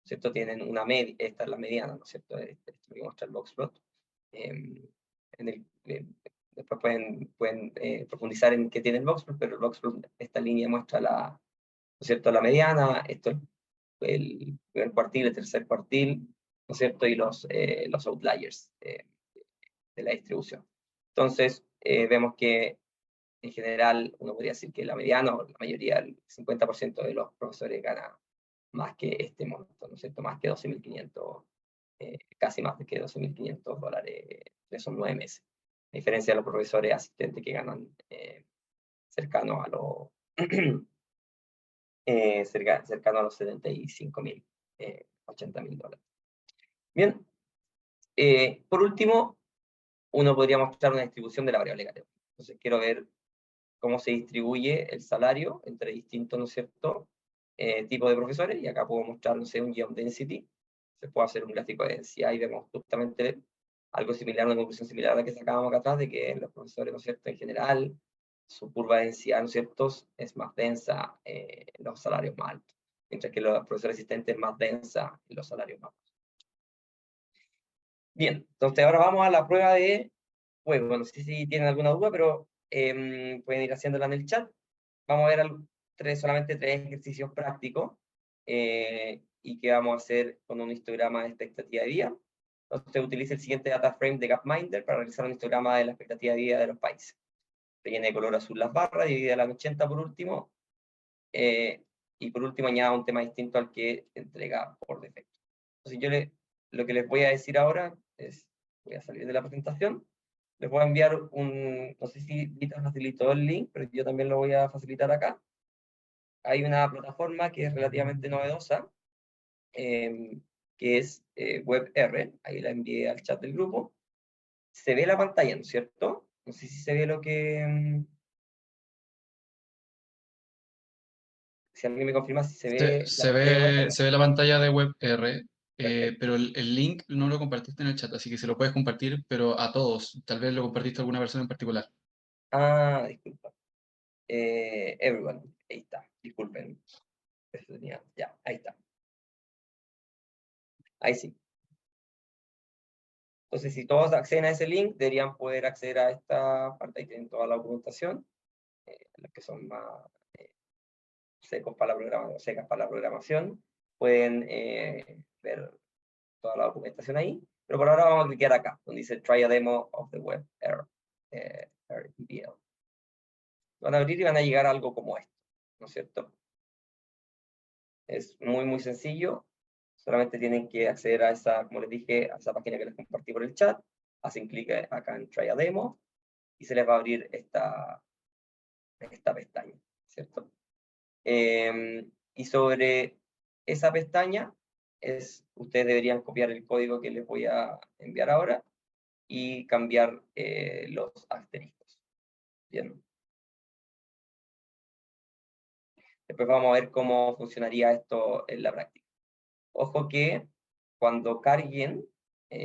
¿cierto?, tienen una media, esta es la mediana, ¿no es cierto?, esto que muestra el boxplot. Después pueden profundizar en qué tiene el boxplot, pero el boxplot, esta línea muestra ¿no es cierto?, la mediana, esto es el primer cuartil, el tercer cuartil, ¿no es cierto?, y los outliers de la distribución. Entonces, vemos que en general, uno podría decir que la mediana, o la mayoría, el 50% de los profesores gana más que este monto, ¿no es cierto?, más que 12.500 casi más de que $12.500 en esos 9 meses. A diferencia de los profesores asistentes que ganan cercano a los cercano a los 75.000, $80.000. Bien, por último, uno podría mostrar una distribución de la variable categoría. Entonces quiero ver cómo se distribuye el salario entre distintos, ¿no es cierto?, tipos de profesores, y acá puedo mostrar, no sé, un geom density. Se puede hacer un gráfico de densidad y vemos justamente algo similar, una conclusión similar a la que sacábamos acá atrás, de que los profesores, ¿no es cierto?, en general, su curva de densidad, ¿no es cierto?, es más densa en los salarios más altos, mientras que los profesores asistentes es más densa en los salarios más bajos. Bien, entonces ahora vamos a la prueba de juego. Bueno, no sé si tienen alguna duda, pero pueden ir haciéndola en el chat. Vamos a ver solamente 3 ejercicios prácticos, y que vamos a hacer con un histograma de expectativa de vida. Entonces utilice el siguiente data frame de Gapminder para realizar un histograma de la expectativa de vida de los países. Rellene de color azul las barras, divide en 80 por último, y por último añada un tema distinto al que entrega por defecto. Entonces lo que les voy a decir ahora es, voy a salir de la presentación, les voy a enviar no sé si Vita facilitó el link, pero yo también lo voy a facilitar acá. Hay una plataforma que es relativamente novedosa, que es WebR, ahí la envié al chat del grupo. Se ve la pantalla, ¿no es cierto? No sé si se ve lo que... si alguien me confirma si se ve la pantalla de WebR. Se ve la pantalla de WebR, Perfecto. pero el link no lo compartiste en el chat, así que se lo puedes compartir, pero a todos. Tal vez lo compartiste a alguna persona en particular. Ah, disculpa. Everyone, ahí está, disculpen. Ya, ahí está. Ahí sí. Entonces, si todos acceden a ese link, deberían poder acceder a esta parte. Ahí tienen toda la documentación, los que son más secas para la programación, pueden ver toda la documentación ahí. Pero por ahora vamos a clicar acá, donde dice Try a Demo of the Web RDBL. Van a abrir y van a llegar a algo como esto, ¿no es cierto? Es muy, muy sencillo. Solamente tienen que acceder a esa, como les dije, a esa página que les compartí por el chat. Hacen clic acá en Try a Demo y se les va a abrir esta pestaña, ¿cierto? Y sobre esa pestaña, ustedes deberían copiar el código que les voy a enviar ahora y cambiar los asteriscos. Bien. Después vamos a ver cómo funcionaría esto en la práctica. Ojo que cuando carguen, o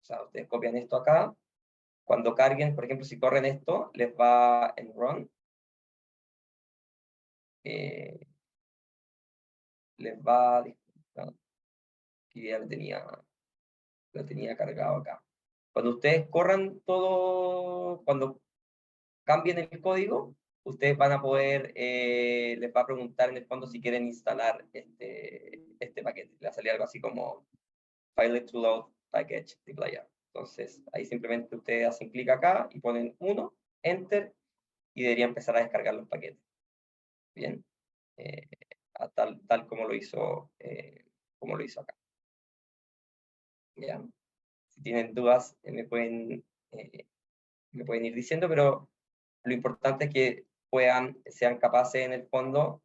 sea, ustedes copian esto acá, cuando carguen, por ejemplo, si corren esto, les va en run, les va, disculpa, que ya lo tenía cargado acá. Cuando ustedes corran todo, cuando cambien el código, ustedes van a poder, les va a preguntar en el fondo si quieren instalar este paquete. Le va a salir algo así como File to Load Package Deployer. Entonces, ahí simplemente ustedes hacen clic acá y ponen 1, Enter, y debería empezar a descargar los paquetes. Bien, tal como lo hizo acá. ¿Ya? Si tienen dudas, me pueden ir diciendo, pero lo importante es que sean capaces en el fondo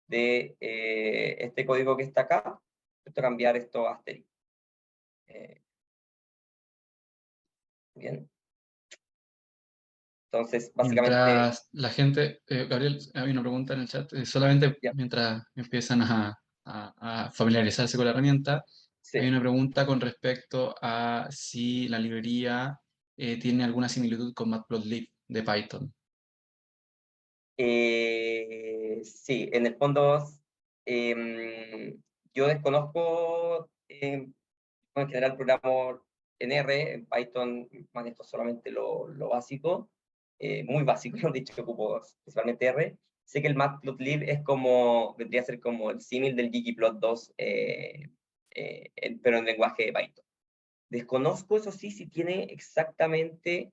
de este código que está acá, cambiar esto a asterisco. Bien. Entonces, básicamente... Mientras la gente, Gabriel, hay una pregunta en el chat, solamente Ya. mientras empiezan a familiarizarse con la herramienta, Sí. hay una pregunta con respecto a si la librería tiene alguna similitud con Matplotlib de Python. Sí, en el fondo, yo desconozco, en general programo en R, en Python manejo solamente lo básico, muy básico, de hecho ocupo principalmente R. Sé que el Matplotlib vendría a ser como el símil del ggplot2, pero en lenguaje de Python. Desconozco, eso sí, si tiene exactamente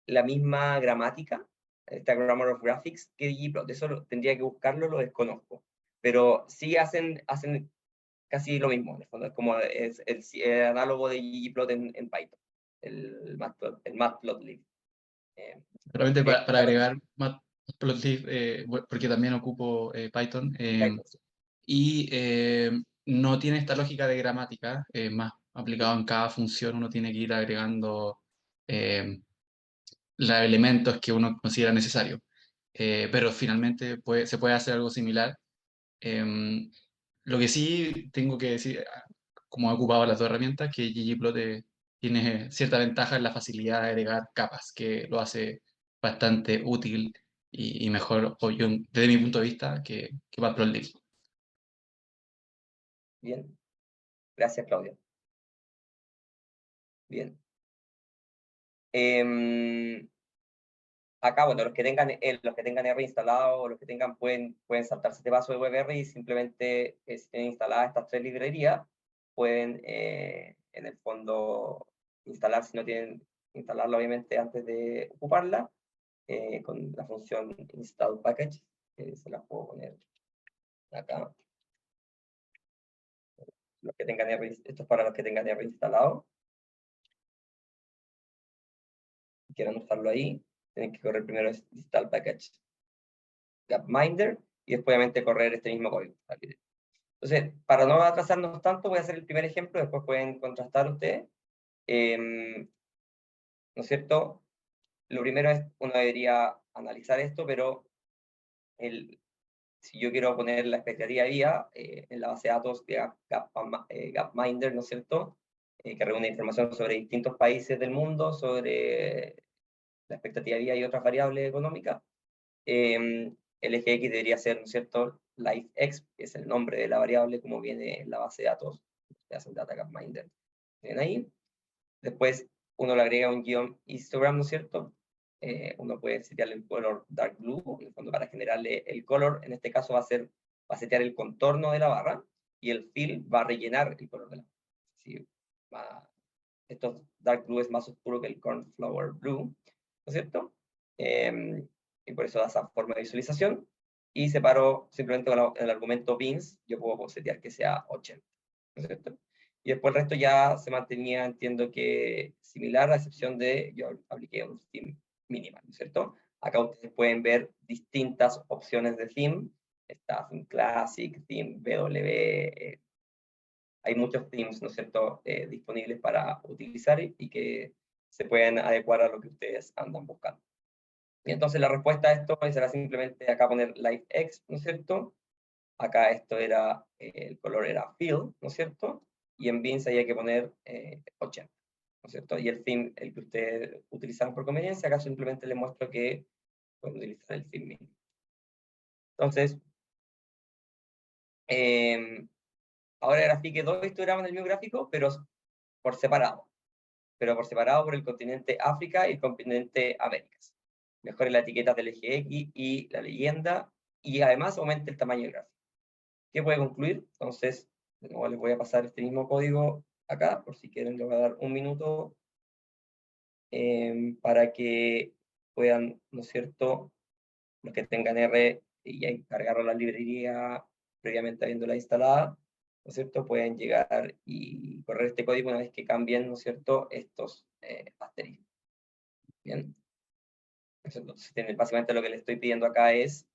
la misma gramática, esta Grammar of Graphics, que ggplot. Eso tendría que buscarlo, lo desconozco. Pero sí hacen casi lo mismo, en el fondo, es como es el análogo de ggplot en Python, el matplotlib. Solamente para Claro, agregar matplotlib, porque también ocupo Python, Python, sí. y no tiene esta lógica de gramática, más aplicado en cada función uno tiene que ir agregando los elementos que uno considera necesarios. Pero finalmente se puede hacer algo similar. Lo que sí tengo que decir, como he ocupado las dos herramientas, que ggplot tiene cierta ventaja en la facilidad de agregar capas, que lo hace bastante útil y mejor, desde mi punto de vista, que Matplotlib. Bien, gracias, Claudio. Bien. Acá, bueno, los que tengan R instalado, o los que tengan, pueden saltarse este paso de WebR y simplemente, si tienen instaladas estas 3 librerías, pueden, en el fondo, instalar, si no tienen, instalarla obviamente antes de ocuparla, con la función install package, que se las puedo poner acá. Los que tengan esto es para los que tengan R instalado. Si quieren usarlo ahí, tienen que correr primero install package gapminder y después obviamente correr este mismo código. Entonces, para no atrasarnos tanto, voy a hacer el primer ejemplo, después pueden contrastar ustedes. ¿No es cierto? Lo primero es, uno debería analizar esto, pero si yo quiero poner la expectativa de vida en la base de datos de Gapminder, ¿no es cierto? Que reúne información sobre distintos países del mundo, sobre la expectativa de vida y otras variables económicas. El eje X debería ser, ¿no es cierto?, LifeX, que es el nombre de la variable como viene en la base de datos, de hacen Data Gapminder. ¿Ven ahí? Después uno le agrega un guión histogram, ¿no es cierto? Uno puede setearle el color dark blue, en el fondo para generarle el color, en este caso va a setear el contorno de la barra, y el fill va a rellenar el color de la barra. Sí, esto dark blue es más oscuro que el cornflower blue, ¿no es cierto? Y por eso da esa forma de visualización, y separo simplemente con el argumento beans, yo puedo setear que sea 80, ¿no es cierto? Y después el resto ya se mantenía, entiendo que similar, a excepción de, yo apliqué un theme minimal, ¿no es cierto? Acá ustedes pueden ver distintas opciones de theme, está Theme Classic, Theme BW, hay muchos themes, ¿no es cierto?, disponibles para utilizar y que se pueden adecuar a lo que ustedes andan buscando. Y entonces la respuesta a esto será simplemente acá poner LifeX, ¿no es cierto? Acá esto era, el color era fill, ¿no es cierto? Y en Beans hay que poner 80, ¿no es cierto? Y el theme, el que ustedes utilizaron por conveniencia, acá simplemente les muestro que pueden utilizar el theme mínimo. Entonces, ahora grafique dos histogramas en el mismo gráfico, pero por separado. Por el continente África y el continente Américas. Mejore la etiqueta del eje X y la leyenda, y además aumente el tamaño del gráfico. ¿Qué puede concluir? Entonces, de nuevo les voy a pasar este mismo código acá, por si quieren, les voy a dar un minuto para que puedan, ¿no es cierto?, los que tengan R y ya cargaron la librería previamente habiéndola instalada, ¿no es cierto?, pueden llegar y correr este código una vez que cambien, ¿no es cierto?, estos asteriscos. Bien. Entonces, básicamente lo que les estoy pidiendo acá es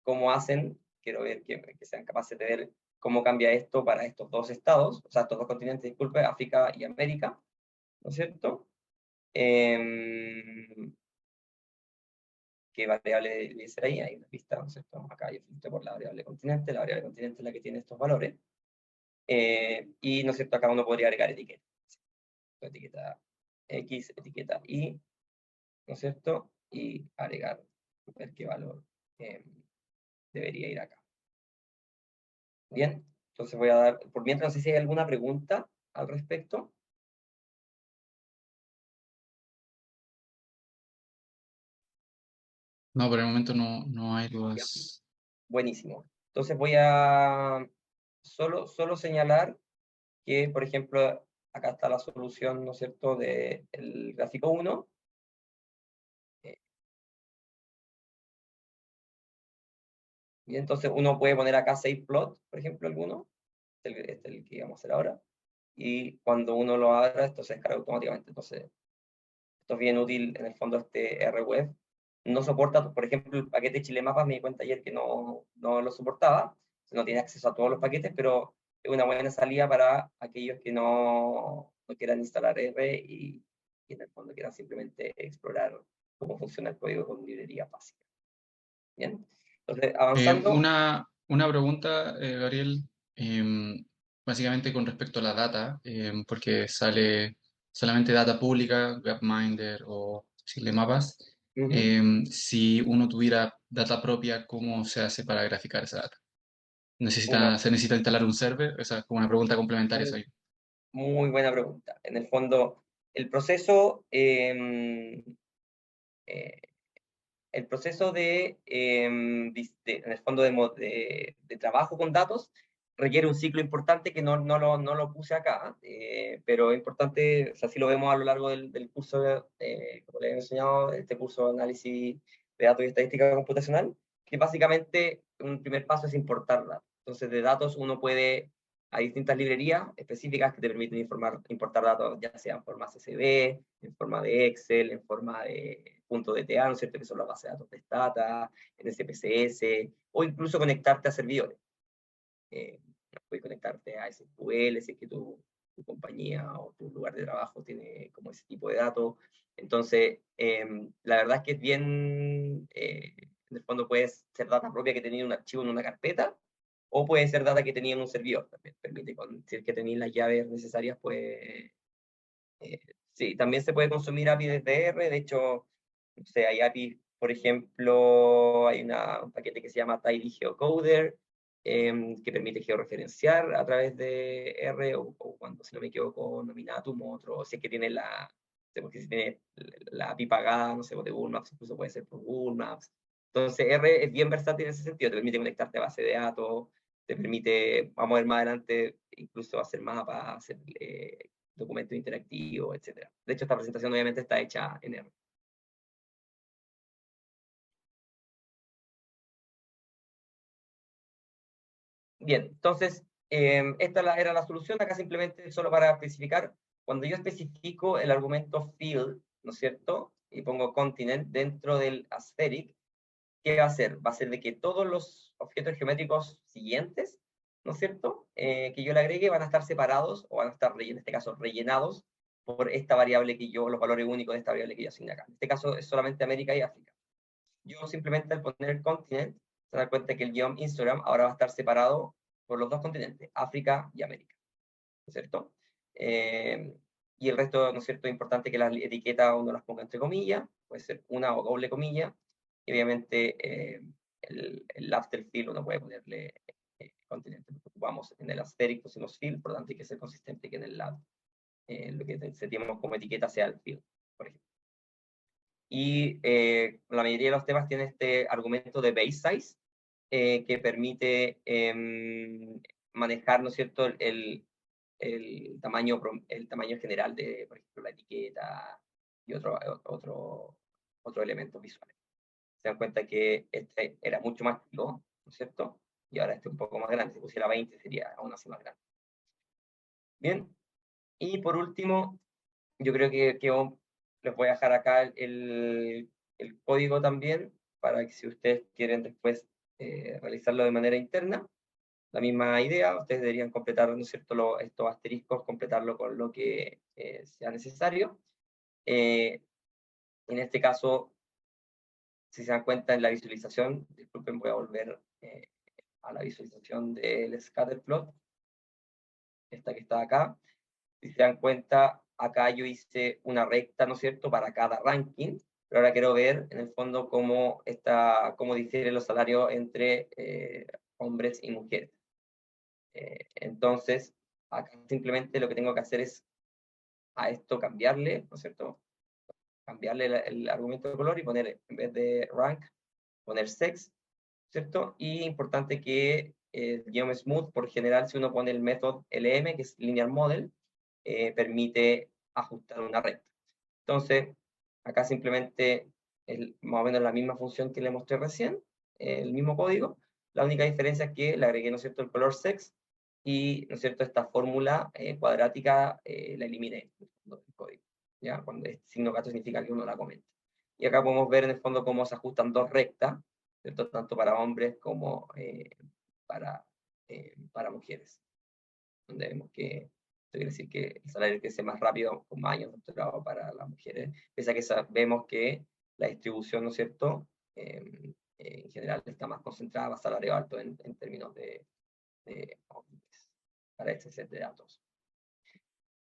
cómo hacen, quiero ver que sean capaces de ver cómo cambia esto para estos dos estados, o sea, estos dos continentes, disculpe, África y América, ¿no es cierto? ¿Qué variable debe ser ahí? Hay una pista, ¿no es cierto? Acá yo filtré por la variable continente es la que tiene estos valores. Y, ¿no es cierto?, acá uno podría agregar etiquetas. Etiqueta X, etiqueta Y, ¿no es cierto? Y agregar, ver qué valor debería ir acá. Bien, entonces voy a dar, por mientras, no sé si hay alguna pregunta al respecto. No, por el momento no hay dudas. Buenísimo. Entonces voy a solo señalar que, por ejemplo, acá está la solución, ¿no es cierto?, del gráfico 1. Y entonces uno puede poner acá save plot, por ejemplo, alguno, este es el que vamos a hacer ahora, y cuando uno lo abra, esto se descarga automáticamente. Entonces, esto es bien útil en el fondo, este RWeb. No soporta, por ejemplo, el paquete Chilemapas, me di cuenta ayer que no lo soportaba, no tiene acceso a todos los paquetes, pero es una buena salida para aquellos que no quieran instalar R y en el fondo quieran simplemente explorar cómo funciona el código con librería básica. Bien, entonces avanzando. Una pregunta, Gabriel, básicamente con respecto a la data, porque sale solamente data pública, Gapminder o Chilemapas. Si uno tuviera data propia, ¿cómo se hace para graficar esa data? ¿Se necesita instalar un server? Esa es como una pregunta complementaria. Muy buena pregunta. En el fondo, el proceso en el fondo de trabajo con datos requiere un ciclo importante que no lo puse acá, pero es importante, o sea, si lo vemos a lo largo del curso, como les he enseñado, este curso de análisis de datos y estadística computacional, que básicamente un primer paso es importar datos. Entonces, de datos uno puede, hay distintas librerías específicas que te permiten importar datos, ya sea en forma CSV, en forma de Excel, en forma de .dta, ¿no es cierto?, que son las bases de datos de Stata, en SPSS, o incluso conectarte a servidores. Puedes conectarte a SQL, si es que tu compañía o tu lugar de trabajo tiene como ese tipo de datos. Entonces, la verdad es que es bien, en el fondo puede ser data propia que tenía un archivo en una carpeta, o puede ser data que tenía en un servidor. También permite, si es que tenéis las llaves necesarias, pues sí, también se puede consumir API desde R. De hecho, no sé, hay API, por ejemplo, hay un paquete que se llama Tidy Geocoder, que permite georreferenciar a través de R, o cuando, si no me equivoco, Nominatum, o otro, si es que tiene porque si tiene la API pagada, no sé, de Google Maps, incluso puede ser por Google Maps. Entonces, R es bien versátil en ese sentido, te permite conectarte a base de datos, te permite, vamos a ver más adelante, incluso hacer mapas, hacer documento interactivo, etc. De hecho, esta presentación obviamente está hecha en R. Bien, entonces, esta era la solución. Acá simplemente, solo para especificar, cuando yo especifico el argumento field, ¿no es cierto?, y pongo continent dentro del asterisk, ¿qué va a hacer? Va a ser de que todos los objetos geométricos siguientes, ¿no es cierto?, que yo le agregue van a estar separados, o van a estar, en este caso, rellenados por esta variable los valores únicos de esta variable que yo asigné acá. En este caso es solamente América y África. Yo simplemente al poner el continente, se da cuenta que el guión Instagram ahora va a estar separado por los dos continentes, África y América, ¿no es cierto? Y el resto, ¿no es cierto?, es importante que las etiquetas uno las ponga entre comillas, puede ser una o doble comilla, y obviamente el after field uno puede ponerle continente. Ocupamos en el asterisk, pusimos field, por lo tanto hay que ser consistente que en el lab lo que sentimos como etiqueta sea el field, por ejemplo. Y la mayoría de los temas tienen este argumento de base size, que permite manejar, ¿no es cierto?, el tamaño general de, por ejemplo, la etiqueta y otro elemento visual. Se dan cuenta que este era mucho más chico, ¿no es cierto?, y ahora este es un poco más grande. Si pusiera 20 sería aún así más grande. Bien, y por último, yo creo que les voy a dejar acá el código también, para que si ustedes quieren después realizarlo de manera interna, la misma idea, ustedes deberían completar, ¿no es cierto?, estos asteriscos, completarlo con lo que sea necesario. En este caso, si se dan cuenta en la visualización, disculpen, voy a volver a la visualización del scatterplot, esta que está acá. Si se dan cuenta, acá yo hice una recta, ¿no es cierto?, para cada ranking, pero ahora quiero ver en el fondo cómo difieren los salarios entre hombres y mujeres. Entonces, acá simplemente lo que tengo que hacer es a esto cambiarle, ¿no es cierto?, cambiarle el argumento de color y poner, en vez de rank, poner sex, ¿cierto? Y importante que el guión smooth, por general, si uno pone el método LM, que es linear model, permite ajustar una recta. Entonces, acá simplemente es más o menos la misma función que le mostré recién, el mismo código, La única diferencia es que le agregué, ¿no es cierto?, el color sex, y, ¿no es cierto?, esta fórmula cuadrática la eliminé del código, ¿ya? Cuando este signo gato significa que uno la comenta. Y acá podemos ver en el fondo cómo se ajustan dos rectas, ¿cierto?, tanto para hombres como para mujeres, donde vemos que esto quiere decir que el salario crece más rápido con más años de doctorado para las mujeres, pese a que vemos que la distribución, ¿no es cierto?, en general está más concentrada, más salario alto en términos de hombres, para este set de datos.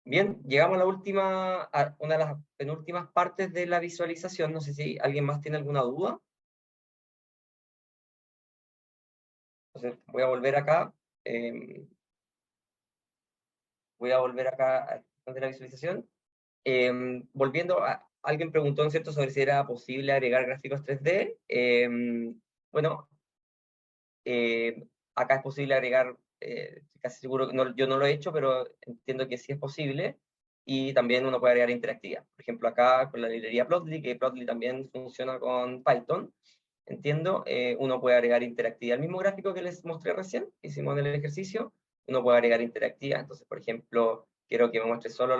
Bien, llegamos a una de las penúltimas partes de la visualización. No sé si alguien más tiene alguna duda. Entonces, voy a volver acá. Voy a volver acá a la visualización. Volviendo alguien preguntó, ¿no es cierto?, sobre si era posible agregar gráficos 3D. Bueno, acá es posible agregar, casi seguro que yo no lo he hecho, pero entiendo que sí es posible. Y también uno puede agregar interactividad. Por ejemplo, acá con la librería Plotly, que Plotly también funciona con Python, entiendo, uno puede agregar interactividad. El mismo gráfico que les mostré recién, que hicimos en el ejercicio, uno puede agregar interactividad. Entonces, por ejemplo, quiero que me muestre solo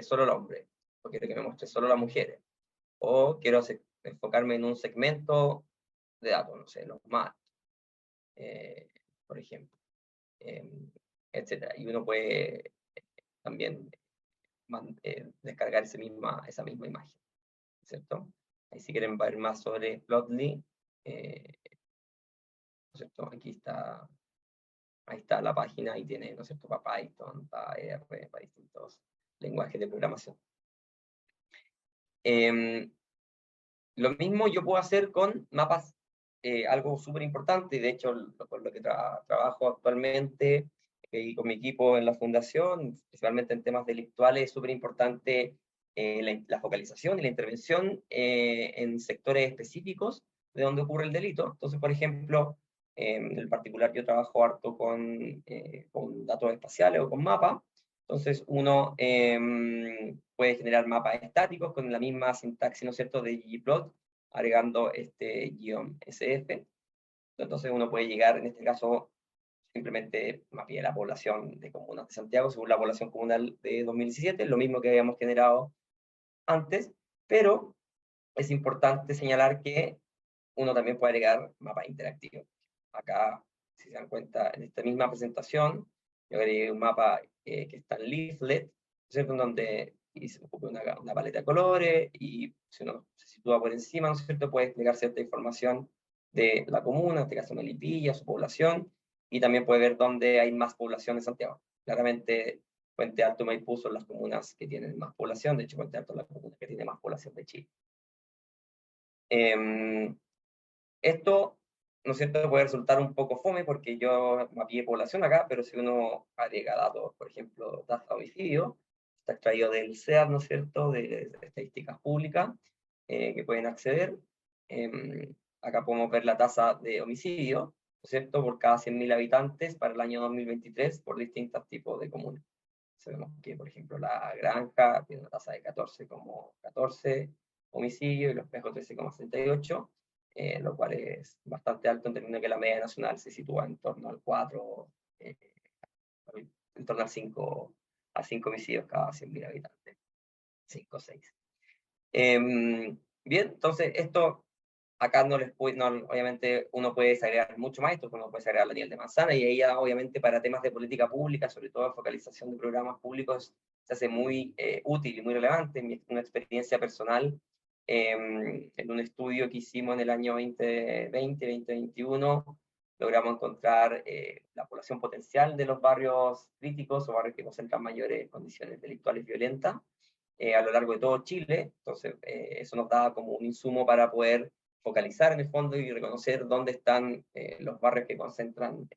solo el hombre, o quiero que me muestre solo las mujeres, o quiero enfocarme en un segmento de datos, no sé, los más, por ejemplo, etcétera. Y uno puede también descargar esa misma imagen, ¿cierto? Ahí si quieren ver más sobre Plotly, ¿no es cierto? Ahí está la página, y tiene, ¿no es cierto?, para Python, para R, para distintos lenguajes de programación. Lo mismo yo puedo hacer con mapas, algo súper importante, de hecho, con lo que trabajo actualmente y con mi equipo en la fundación, principalmente en temas delictuales, es súper importante la focalización y la intervención en sectores específicos de donde ocurre el delito. Entonces, por ejemplo, en el particular yo trabajo harto con datos espaciales o con mapas. Entonces uno puede generar mapas estáticos con la misma sintaxis, ¿no es cierto?, de ggplot, agregando este -sf. Entonces uno puede llegar, en este caso, simplemente mapear la población de comunas de Santiago según la población comunal de 2017, lo mismo que habíamos generado antes, pero es importante señalar que uno también puede agregar mapas interactivos. Acá, si se dan cuenta, en esta misma presentación, yo agregué un mapa que está en Leaflet, ¿cierto?, en donde se ocupa una paleta de colores, y si uno se sitúa por encima, ¿no es cierto?, puede explicar cierta información de la comuna, en este caso Melipilla, su población, y también puede ver dónde hay más población en Santiago. Claramente, Puente Alto y Maipú son las comunas que tienen más población, de hecho Puente Alto es la comuna que tiene más población de Chile. Esto, ¿no es cierto?, puede resultar un poco fome porque yo mapeé población acá, pero si uno agrega datos, por ejemplo, tasa de homicidio, está extraído del SEAD, ¿no es cierto?, de estadísticas públicas que pueden acceder. Acá podemos ver la tasa de homicidio, ¿no es cierto?, por cada 100.000 habitantes para el año 2023 por distintos tipos de comunas. Sabemos que, por ejemplo, La Granja tiene una tasa de 14,14 homicidios y Los Pejos 13,68. Lo cual es bastante alto en términos de que la media nacional se sitúa en torno al 4, en torno a 5 homicidios cada 100.000 habitantes, 5 o 6. Bien, entonces esto acá obviamente uno puede desagregar mucho más, esto uno puede desagregar a nivel de manzana, y ahí ya obviamente para temas de política pública, sobre todo focalización de programas públicos, se hace muy útil y muy relevante. En una experiencia personal, en un estudio que hicimos en el año 2020-2021, logramos encontrar la población potencial de los barrios críticos o barrios que concentran mayores condiciones delictuales violentas a lo largo de todo Chile. Entonces, eso nos da como un insumo para poder focalizar en el fondo y reconocer dónde están los barrios que concentran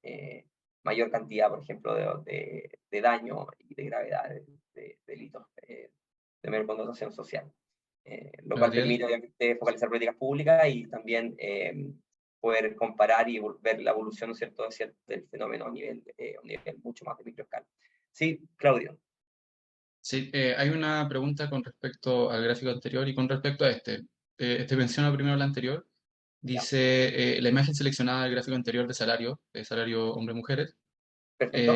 mayor cantidad, por ejemplo, de daño y de gravedad de delitos de mayor connotación social. Lo cual permite, obviamente, focalizar políticas públicas y también poder comparar y ver la evolución, ¿no es cierto?, del fenómeno a un nivel mucho más de microescala. Sí, Claudio. Sí, hay una pregunta con respecto al gráfico anterior y con respecto a este. Este menciona primero el anterior. Dice, la imagen seleccionada del gráfico anterior de salario hombre-mujeres, Perfecto.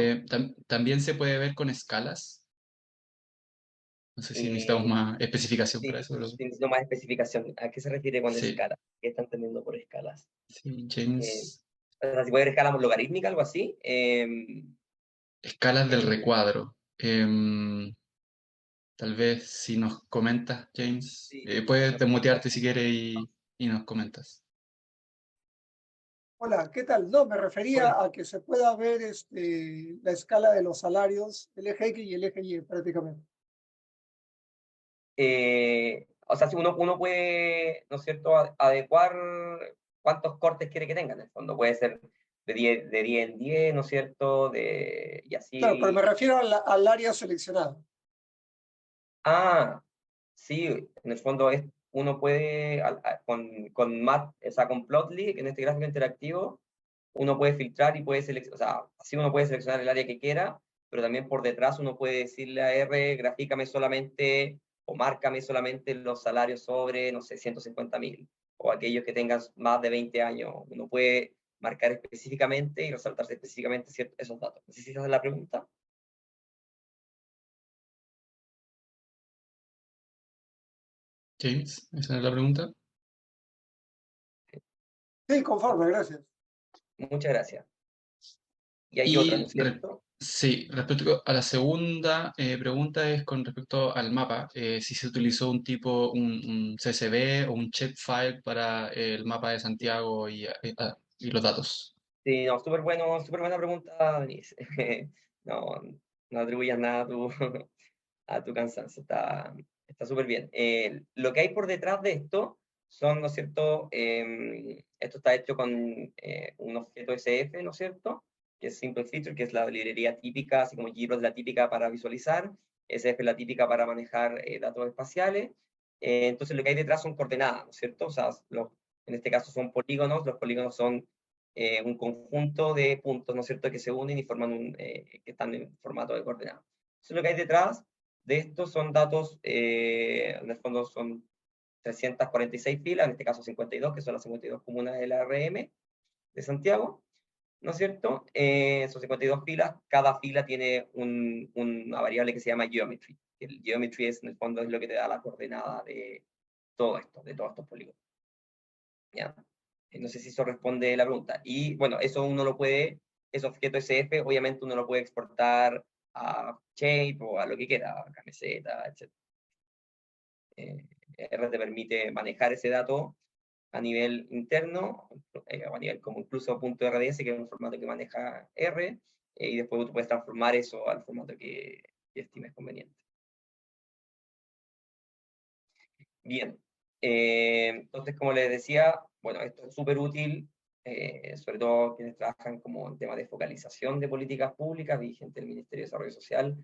también se puede ver con escalas. No sé si necesitamos Eh, más especificación para sí, eso, pero sí, necesito más especificación. ¿A qué se refiere con sí, escala? ¿Qué están entendiendo por escalas? sí, Eh, James. o sea, si puede haber escala logarítmica, algo así. Escalas del Eh, recuadro. Tal vez si nos comentas, James, sí, puedes no sé. desmutearte si quieres y nos comentas. Hola, ¿qué tal? No, me refería Hola. a que se pueda ver la escala de los salarios, el eje X y el eje Y prácticamente. O sea, si uno puede, ¿no es cierto?, adecuar cuántos cortes quiere que tengan. En el fondo puede ser de 10 en 10, ¿no es cierto? Y Claro, pero me así. refiero al área seleccionada. Ah, sí, en el fondo uno puede, con Mat, o sea, con Plotly, que en este gráfico interactivo, uno puede filtrar y puede seleccionar, o sea, así uno puede seleccionar el área que quiera, pero también por detrás uno puede decirle a R, grafícame solamente o márcame solamente los salarios sobre, no sé, 150.000, o aquellos que tengan más de 20 años. Uno puede marcar específicamente y resaltarse específicamente esos datos. No sé si esa es la pregunta. James, esa es la pregunta. Sí, conforme, gracias. Muchas gracias. Y hay otra, ¿no Y es cierto? sí, respecto a la segunda pregunta es con respecto al mapa, si se utilizó un tipo, un CSV o un shapefile para el mapa de Santiago y los datos. Sí, no, súper buena pregunta, Denise. No, no atribuyas nada a a tu cansancio, está súper bien. Lo que hay por detrás de esto son, ¿no es cierto? Esto está hecho con un objeto SF, ¿no es cierto? Que es Simple Feature, que es la librería típica, así como Giro es la típica para visualizar, SF es la típica para manejar datos espaciales. Entonces lo que hay detrás son coordenadas, ¿no es cierto? O sea, en este caso son polígonos, los polígonos son un conjunto de puntos, ¿no es cierto?, que se unen y forman que están en formato de coordenadas. Eso es lo que hay detrás de esto, son datos, en el fondo son 346 filas, en este caso 52, que son las 52 comunas del ARM de Santiago, ¿no es cierto? Son 52 filas, cada fila tiene una variable que se llama geometry. El geometry en el fondo es lo que te da la coordenada de todo esto, de todos estos polígonos. ¿Ya? No sé si eso responde la pregunta. Y bueno, eso uno lo puede, ese objeto SF, obviamente uno lo puede exportar a Shape o a lo que quiera, a camiseta, etc. R te permite manejar ese dato a nivel interno, o a nivel como incluso .rds, que es un formato que maneja R, y después tú puedes transformar eso al formato que estimes conveniente. Bien, entonces como les decía, bueno, esto es súper útil, sobre todo quienes trabajan como en temas de focalización de políticas públicas, vigente del Ministerio de Desarrollo Social.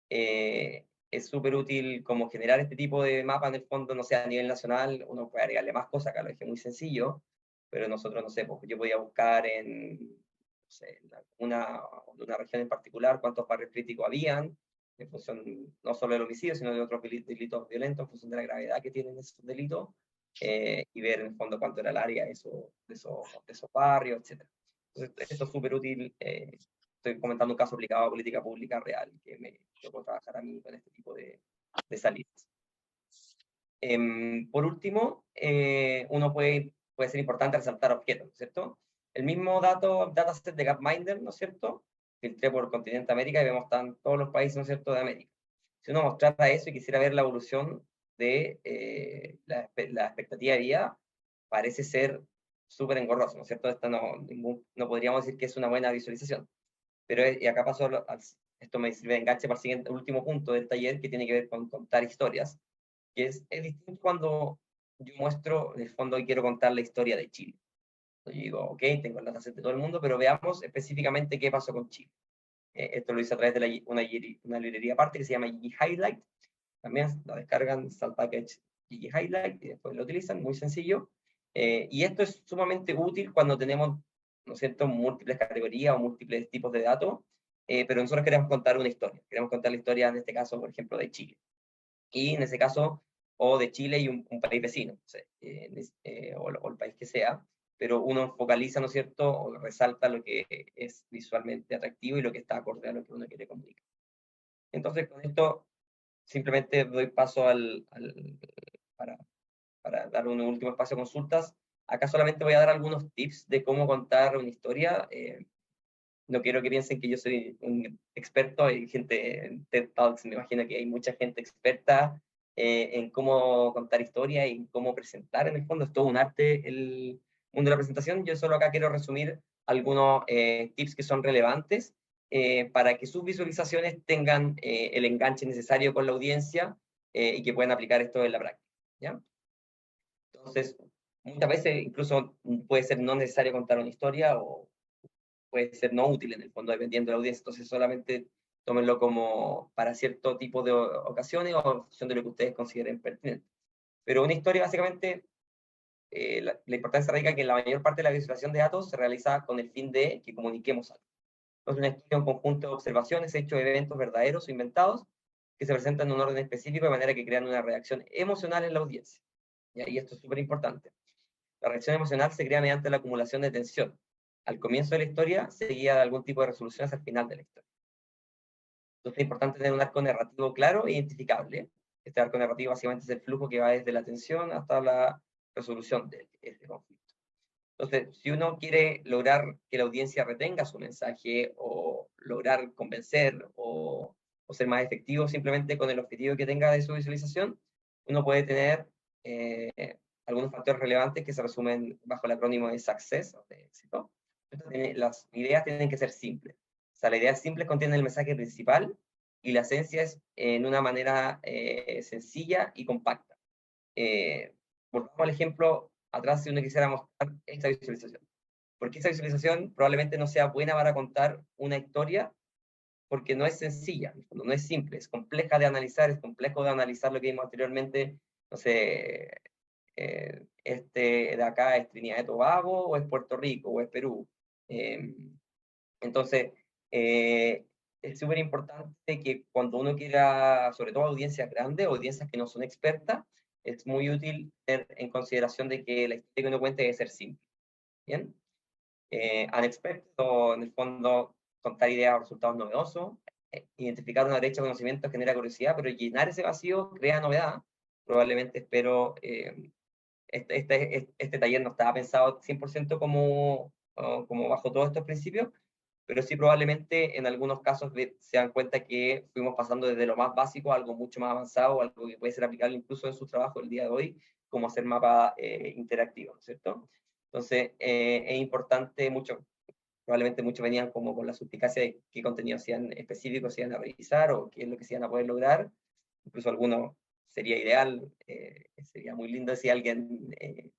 Es súper útil como generar este tipo de mapa en el fondo, no sé, a nivel nacional, uno puede agregarle más cosas, acá lo dejé muy sencillo, pero nosotros, no sé, pues yo podía buscar no sé, una región en particular cuántos barrios críticos habían, en función no solo del homicidio, sino de otros delitos violentos, en función de la gravedad que tienen esos delitos, y ver en el fondo cuánto era el área de esos barrios, etc. Entonces, esto es súper útil. Estoy comentando un caso aplicado a política pública real, que me tocó trabajar a mí con este tipo de salidas. Por último, uno puede ser importante resaltar objetos, ¿cierto? El mismo dataset de Gapminder, ¿no es cierto? Filtré por continente América y vemos están todos los países, ¿no es cierto?, de América. Si uno mostrara eso y quisiera ver la evolución de la expectativa de vida, parece ser súper engorroso, ¿no es cierto? No podríamos decir que es una buena visualización. Pero y acá paso, esto me sirve de enganche para el último punto del taller, que tiene que ver con contar historias, que es distinto cuando yo muestro, en el fondo, y quiero contar la historia de Chile. Yo digo, ok, tengo el dataset de todo el mundo, pero veamos específicamente qué pasó con Chile. Esto lo hice a través de una librería aparte que se llama Gigi Highlight. También la descargan, está el package Gigi Highlight y después lo utilizan, muy sencillo. Y esto es sumamente útil cuando tenemos, ¿no es cierto?, múltiples categorías o múltiples tipos de datos, pero nosotros queremos contar una historia. Queremos contar la historia, en este caso, por ejemplo, de Chile. Y en ese caso, o de Chile y un país vecino, no sé, o el país que sea, pero uno focaliza, ¿no es cierto?, o resalta lo que es visualmente atractivo y lo que está acorde a lo que uno quiere comunicar. Entonces, con esto, simplemente doy paso para dar un último espacio a consultas. Acá solamente voy a dar algunos tips de cómo contar una historia. No quiero que piensen que yo soy un experto. Hay gente en TED Talks, me imagino que hay mucha gente experta en cómo contar historia y en cómo presentar. En el fondo es todo un arte el mundo de la presentación. Yo solo acá quiero resumir algunos tips que son relevantes para que sus visualizaciones tengan el enganche necesario con la audiencia y que puedan aplicar esto en la práctica, ¿ya? Entonces, muchas veces incluso puede ser no necesario contar una historia o puede ser no útil en el fondo, dependiendo de la audiencia. Entonces, solamente tómenlo como para cierto tipo de ocasiones o en función de lo que ustedes consideren pertinente. Pero una historia, básicamente, la importancia radica en que la mayor parte de la visualización de datos se realiza con el fin de que comuniquemos algo. Entonces, una historia es un conjunto de observaciones, hechos, eventos verdaderos o inventados que se presentan en un orden específico de manera que crean una reacción emocional en la audiencia. Y esto es súper importante. La reacción emocional se crea mediante la acumulación de tensión al comienzo de la historia, seguida de algún tipo de resolución hacia el final de la historia. Entonces es importante tener un arco narrativo claro e identificable. Este arco narrativo básicamente es el flujo que va desde la tensión hasta la resolución de este conflicto. Entonces, si uno quiere lograr que la audiencia retenga su mensaje o lograr convencer o ser más efectivo simplemente con el objetivo que tenga de su visualización, uno puede tener algunos factores relevantes que se resumen bajo el acrónimo de SUCCESS, o de éxito. Las ideas tienen que ser simples. O sea, la idea simple contiene el mensaje principal y la esencia es en una manera sencilla y compacta. Volvamos al ejemplo atrás si uno quisiera mostrar esta visualización. Porque esta visualización probablemente no sea buena para contar una historia porque no es sencilla, no es simple, es compleja de analizar, es complejo de analizar lo que vimos anteriormente, no sé, este de acá es Trinidad y Tobago, o es Puerto Rico, o es Perú. Entonces, es súper importante que cuando uno quiera, sobre todo audiencias grandes, audiencias que no son expertas, es muy útil tener en consideración de que la historia que uno cuente debe ser simple. ¿Bien? Unexpected, o en el fondo, contar ideas o resultados novedosos, identificar una brecha de conocimiento genera curiosidad, pero llenar ese vacío crea novedad. Probablemente espero, este taller no estaba pensado 100% como bajo todos estos principios, pero sí probablemente en algunos casos se dan cuenta que fuimos pasando desde lo más básico a algo mucho más avanzado, algo que puede ser aplicable incluso en su trabajo el día de hoy, como hacer mapas interactivos, ¿cierto? Entonces, es importante, probablemente muchos venían como con la suspicacia de qué contenido hacían específicos se iban a revisar o qué es lo que se iban a poder lograr. Incluso algunos sería ideal, sería muy lindo si alguien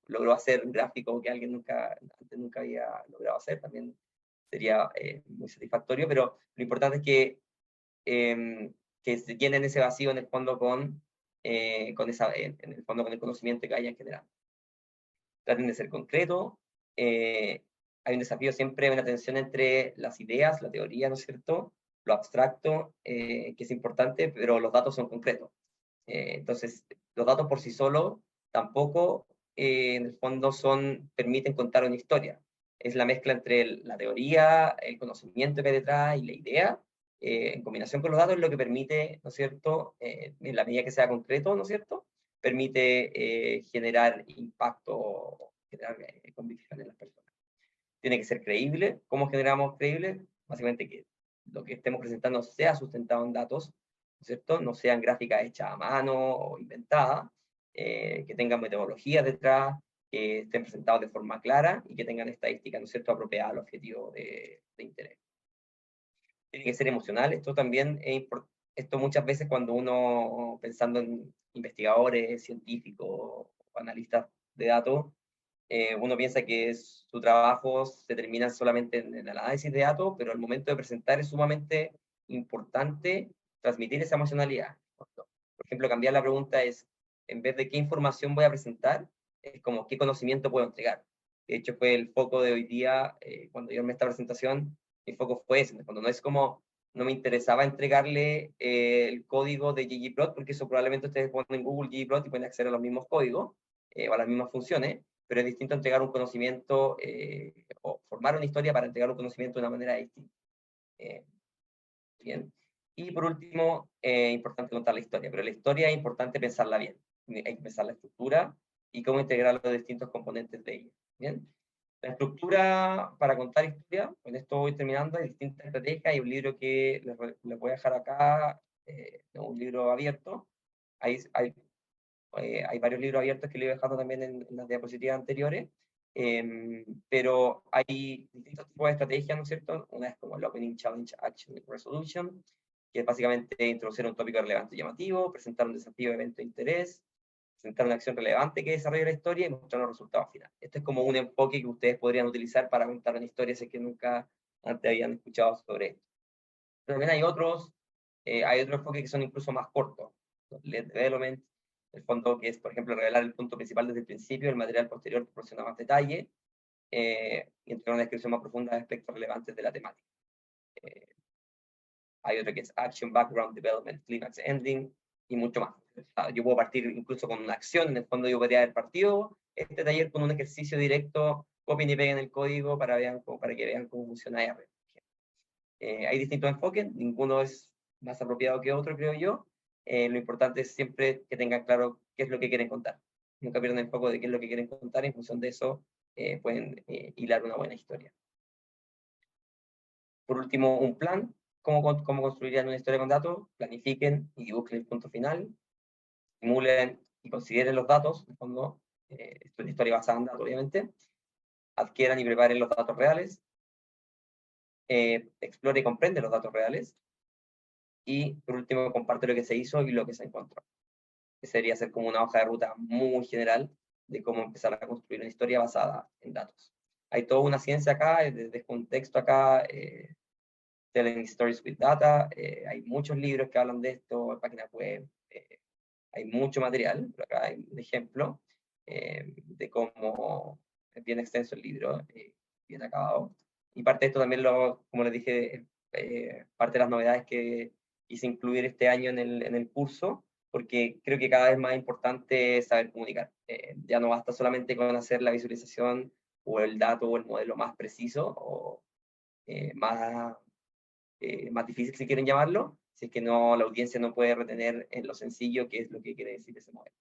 logró hacer un gráfico que alguien antes nunca había logrado hacer, también sería muy satisfactorio, pero lo importante es que se llenen ese vacío en el fondo en el fondo con el conocimiento que hayan generado. Traten de ser concretos. Hay un desafío siempre, una tensión entre las ideas, la teoría, ¿no es cierto?, lo abstracto, que es importante, pero los datos son concretos. Entonces, los datos por sí solos tampoco, en el fondo, permiten contar una historia. Es la mezcla entre la teoría, el conocimiento que hay detrás y la idea, en combinación con los datos, es lo que permite, ¿no es cierto?, en la medida que sea concreto, ¿no es cierto?, permite generar impacto, generar convicción en las personas. Tiene que ser creíble. ¿Cómo generamos creíble? Básicamente que lo que estemos presentando sea sustentado en datos, ¿no es cierto? No sean gráficas hechas a mano o inventadas, que tengan metodologías detrás, que estén presentados de forma clara y que tengan estadísticas, ¿no es cierto?, apropiadas al objetivo de interés. Tiene que ser emocional. Esto también es importante. Esto muchas veces cuando uno, pensando en investigadores, científicos o analistas de datos, uno piensa que su trabajo se termina solamente en el análisis de datos, pero al momento de presentar es sumamente importante transmitir esa emocionalidad. Por ejemplo, cambiar la pregunta es, en vez de qué información voy a presentar, es como qué conocimiento puedo entregar. De hecho, fue el foco de hoy día, cuando yo armé esta presentación, mi foco fue ese, cuando no es como, no me interesaba entregarle el código de ggplot, porque eso probablemente ustedes ponen en Google ggplot y pueden acceder a los mismos códigos o a las mismas funciones, pero es distinto entregar un conocimiento o formar una historia para entregar un conocimiento de una manera distinta. Bien. Y por último, importante contar la historia, pero la historia es importante pensarla bien. Hay que pensar la estructura y cómo integrar los distintos componentes de ella. Bien. La estructura para contar historia, con esto voy terminando, hay distintas estrategias, hay un libro que les voy a dejar acá, un libro abierto, hay varios libros abiertos que le he dejado también en las diapositivas anteriores, pero hay distintos tipos de estrategias, ¿no es cierto? Una es como el Opening Challenge Action Resolution, que es básicamente introducir un tópico relevante y llamativo, presentar un desafío de evento de interés, presentar una acción relevante que desarrolle la historia y mostrar los resultados finales. Este es como un enfoque que ustedes podrían utilizar para contar una historia si es que nunca antes habían escuchado sobre esto. Pero también hay otros enfoques que son incluso más cortos. Lead Development, el fondo que es, por ejemplo, revelar el punto principal desde el principio, el material posterior proporciona más detalle, y entregar una descripción más profunda de aspectos relevantes de la temática. Hay otro que es Action, Background, Development, Climax, Ending, y mucho más. Yo puedo partir incluso con una acción, en el fondo yo podría haber partido este taller con un ejercicio directo, copien y peguen el código para que vean cómo funciona R. Hay distintos enfoques, ninguno es más apropiado que otro, creo yo. Lo importante es siempre que tengan claro qué es lo que quieren contar. Nunca pierdan el foco de qué es lo que quieren contar, en función de eso pueden hilar una buena historia. Por último, un plan. ¿Cómo construirían una historia con datos? Planifiquen y dibujen el punto final. Simulen y consideren los datos, en el fondo, esto es una historia basada en datos, obviamente. Adquieran y preparen los datos reales. Explore y comprende los datos reales. Y por último, comparte lo que se hizo y lo que se encontró. Que sería hacer como una hoja de ruta muy general de cómo empezar a construir una historia basada en datos. Hay toda una ciencia acá, desde contexto acá, Telling Stories with Data, hay muchos libros que hablan de esto, páginas web, hay mucho material, pero acá hay un ejemplo de cómo es bien extenso el libro, bien acabado. Y parte de esto también, como les dije, parte de las novedades que quise incluir este año en el curso, porque creo que cada vez más importante es saber comunicar. Ya no basta solamente con hacer la visualización o el dato o el modelo más preciso o más difícil, si quieren llamarlo, si es que no, la audiencia no puede retener en lo sencillo qué es lo que quiere decir ese modelo.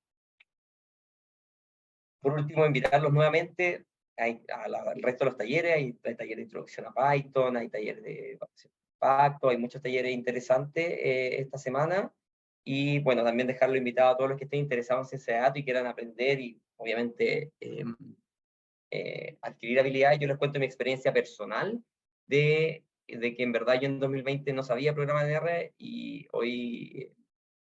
Por último, invitarlos nuevamente al resto de los talleres. Hay talleres de introducción a Python, hay talleres de evaluación de impacto, hay muchos talleres interesantes esta semana. Y bueno, también dejarlo invitado a todos los que estén interesados en ese dato y quieran aprender y obviamente adquirir habilidades. Yo les cuento mi experiencia personal de que en verdad yo en 2020 no sabía programar en R y hoy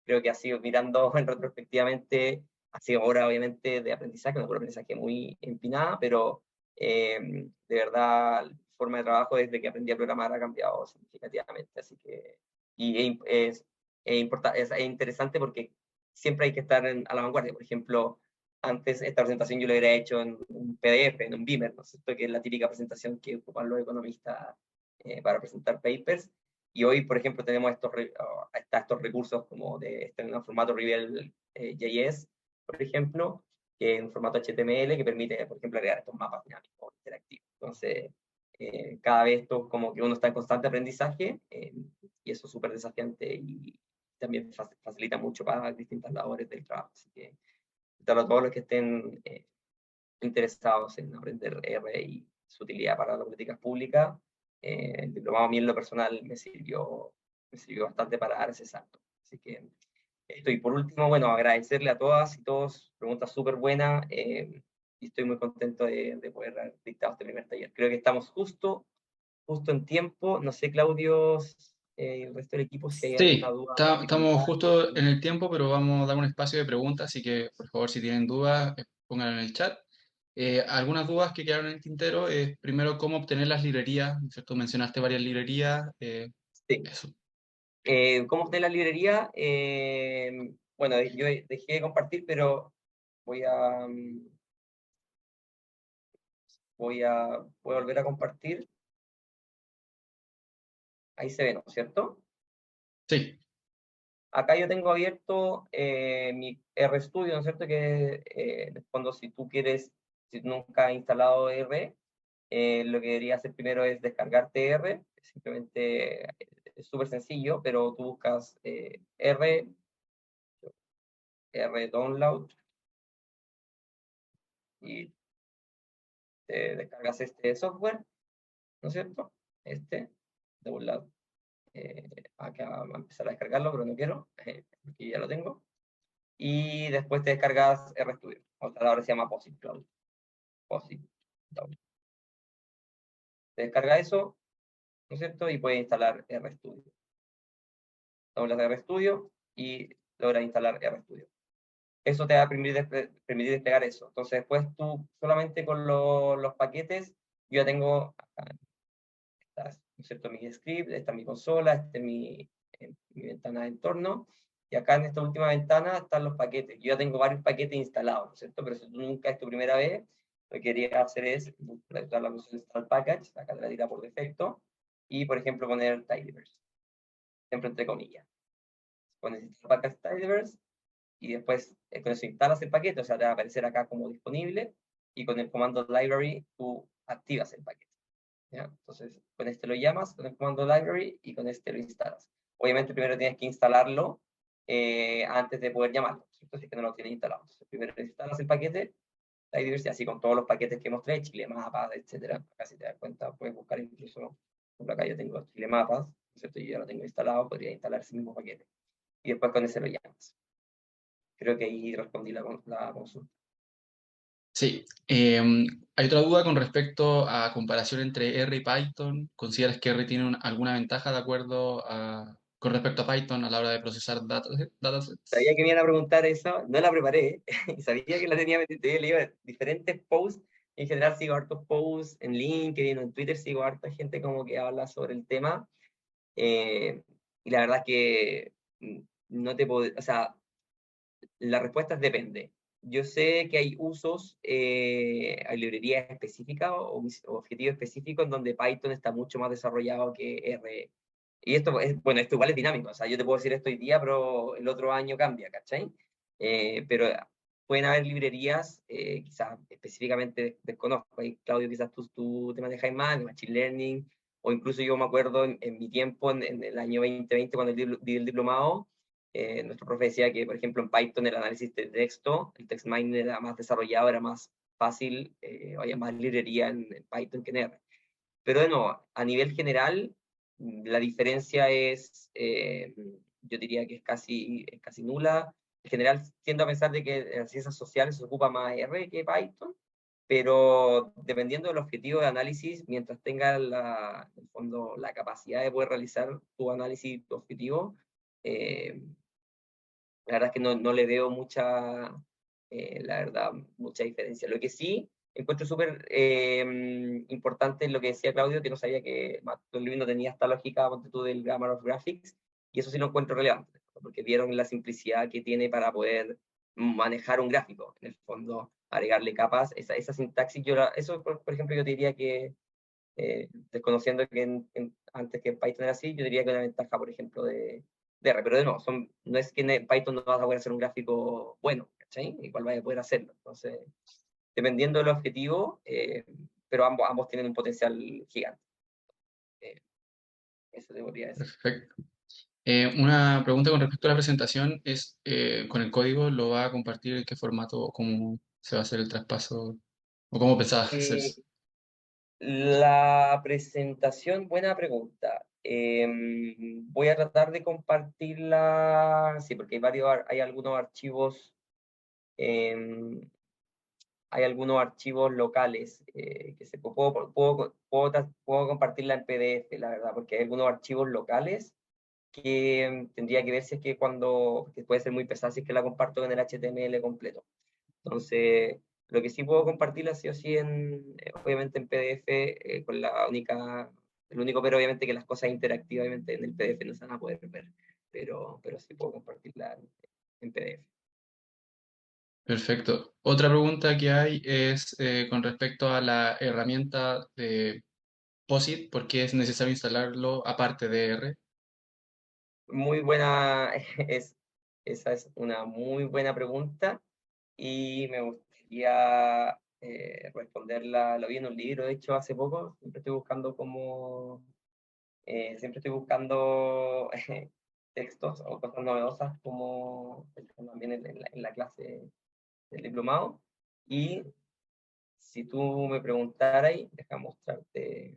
creo que ha sido, mirando en retrospectivamente, ha sido hora obviamente de aprendizaje, una aprendizaje muy empinada, pero de verdad la forma de trabajo desde que aprendí a programar ha cambiado significativamente, así que y es interesante porque siempre hay que estar a la vanguardia. Por ejemplo, antes esta presentación yo la hubiera hecho en un PDF, en un Beamer, ¿no es cierto? Que es la típica presentación que ocupan los economistas para presentar papers. Y hoy, por ejemplo, tenemos estos recursos como en un formato Reveal.js, por ejemplo, que es un formato HTML que permite, por ejemplo, agregar estos mapas dinámicos interactivos. Entonces, cada vez esto como que uno está en constante aprendizaje y eso es súper desafiante y también facilita mucho para distintas labores del trabajo. Así que a todos los que estén interesados en aprender R y su utilidad para las políticas públicas, el diplomado a mí en lo personal me sirvió bastante para dar ese salto. Así que esto, y por último, bueno, agradecerle a todas y todos, preguntas súper buenas, y estoy muy contento de poder haber dictado este primer taller. Creo que estamos justo en tiempo. No sé, Claudio, el resto del equipo, si hay alguna Sí, duda. estamos justo en el tiempo, pero vamos a dar un espacio de preguntas, así que por favor, si tienen dudas, pónganlo en el chat. Algunas dudas que quedaron en el tintero es primero cómo obtener las librerías, ¿cierto? Mencionaste varias librerías, Sí. eso. ¿Cómo está la librería? Bueno, yo dejé de compartir, pero voy a volver a compartir. Ahí se ve, ¿no es cierto? Sí, Acá yo tengo abierto mi RStudio, ¿no es cierto? Que en el fondo, si tú nunca has instalado R, lo que debería hacer primero es descargarte R. Simplemente es súper sencillo, pero tú buscas R download y te descargas este software, ¿no es cierto? De un lado. Acá va a empezar a descargarlo, pero no quiero, porque ya lo tengo. Y después te descargas RStudio. Ahora se llama POSIT Cloud. POSIT Cloud. Te descarga eso, ¿no es cierto? Y puedes instalar RStudio. Doblas RStudio y logras instalar RStudio. Eso te va a permitir desplegar eso. Entonces, después tú solamente con los paquetes, yo ya tengo, acá está, ¿no es cierto? Mi script, esta es mi consola, esta es mi ventana de entorno, y acá en esta última ventana están los paquetes. Yo ya tengo varios paquetes instalados, ¿no es cierto? Pero si tú nunca es tu primera vez, lo que quería hacer es usar la función install package, acá te la tira por defecto, y por ejemplo poner tidyverse, siempre entre comillas. Pones install package tidyverse, y después con eso instalas el paquete, o sea, te va a aparecer acá como disponible, y con el comando library tú activas el paquete. ¿Ya? Entonces, con este lo llamas, con el comando library, y con este lo instalas. Obviamente primero tienes que instalarlo antes de poder llamarlo, ¿cierto? Si es que no lo tienes instalado. Entonces, primero instalas el paquete, hay diversidad, así con todos los paquetes que mostré, Chile Mapas, etcétera. Acá si te das cuenta, puedes buscar incluso, por ejemplo, acá yo tengo Chile Mapas, ¿cierto? Yo ya lo tengo instalado, podría instalar ese mismo paquete. Y después con ese lo llamas. Creo que ahí respondí la consulta. sí. Hay otra duda con respecto a comparación entre R y Python. ¿Consideras que R tiene alguna ventaja de acuerdo con respecto a Python a la hora de procesar Sabía datasets? que me iban a preguntar eso, no la preparé, y sabía que la tenía metida, yo leía diferentes posts, en general sigo hartos posts en LinkedIn o en Twitter, sigo harta gente como que habla sobre el tema, y la verdad es que no te puedo, o sea, la respuesta es depende. Yo sé que hay usos, hay librerías específicas o objetivos específicos en donde Python está mucho más desarrollado que R. Y esto es, bueno, esto igual es dinámico, o sea, yo te puedo decir esto hoy día, pero el otro año cambia, ¿cachai? Pero pueden haber librerías, quizás específicamente desconozco, ahí, Claudio, quizás tú te manejas más, de Machine Learning, o incluso yo me acuerdo en mi tiempo, en el año 2020, cuando di el diplomado, nuestro profe decía que, por ejemplo, en Python el análisis de texto, el text mining era más desarrollado, era más fácil, había más librería en Python que en R. Pero bueno, a nivel general, la diferencia es, yo diría que es casi nula. En general, tiendo a pensar de que en las ciencias sociales se ocupa más R que Python, pero dependiendo del objetivo de análisis, mientras tenga en el fondo la capacidad de poder realizar tu análisis, tu objetivo, eh, la verdad es que no le veo mucha, la verdad, mucha diferencia. Lo que sí encuentro súper importante es lo que decía Claudio, que no sabía que Matplotlib no tenía esta lógica, ponte tú, del Grammar of Graphics, y eso sí lo encuentro relevante, porque vieron la simplicidad que tiene para poder manejar un gráfico, en el fondo, agregarle capas, esa sintaxis, eso por ejemplo yo diría que, desconociendo que antes que Python era así, yo diría que una ventaja, por ejemplo, de R, pero de nuevo, no es que en Python no vas a poder hacer un gráfico bueno, ¿cachai? Igual vas a poder hacerlo. Entonces, dependiendo del objetivo, pero ambos tienen un potencial gigante. Eh, Eso te podría decir. Perfecto. Una pregunta con respecto a la presentación es, ¿con el código lo va a compartir en qué formato o cómo se va a hacer el traspaso o cómo pensabas Eh, hacerse? la presentación, buena pregunta. Voy a tratar de compartirla, sí, porque hay algunos archivos, em, hay algunos archivos locales que puedo compartirla en PDF, la verdad, porque hay algunos archivos locales que tendría que ver si es que que puede ser muy pesado si es que la comparto en el HTML completo. Entonces, lo que sí puedo compartirla sí o sí obviamente en PDF, con el único pero obviamente que las cosas interactivas obviamente en el PDF no se van a poder ver, pero sí puedo compartirla en PDF. Perfecto. Otra pregunta que hay es con respecto a la herramienta de POSIT, ¿por qué es necesario instalarlo aparte de R? muy buena, esa es una muy buena pregunta y me gustaría responderla. Lo vi en un libro, de hecho, hace poco. Siempre estoy buscando textos o cosas novedosas como también en la clase del diplomado. Y si tú me preguntaras, déjame mostrarte.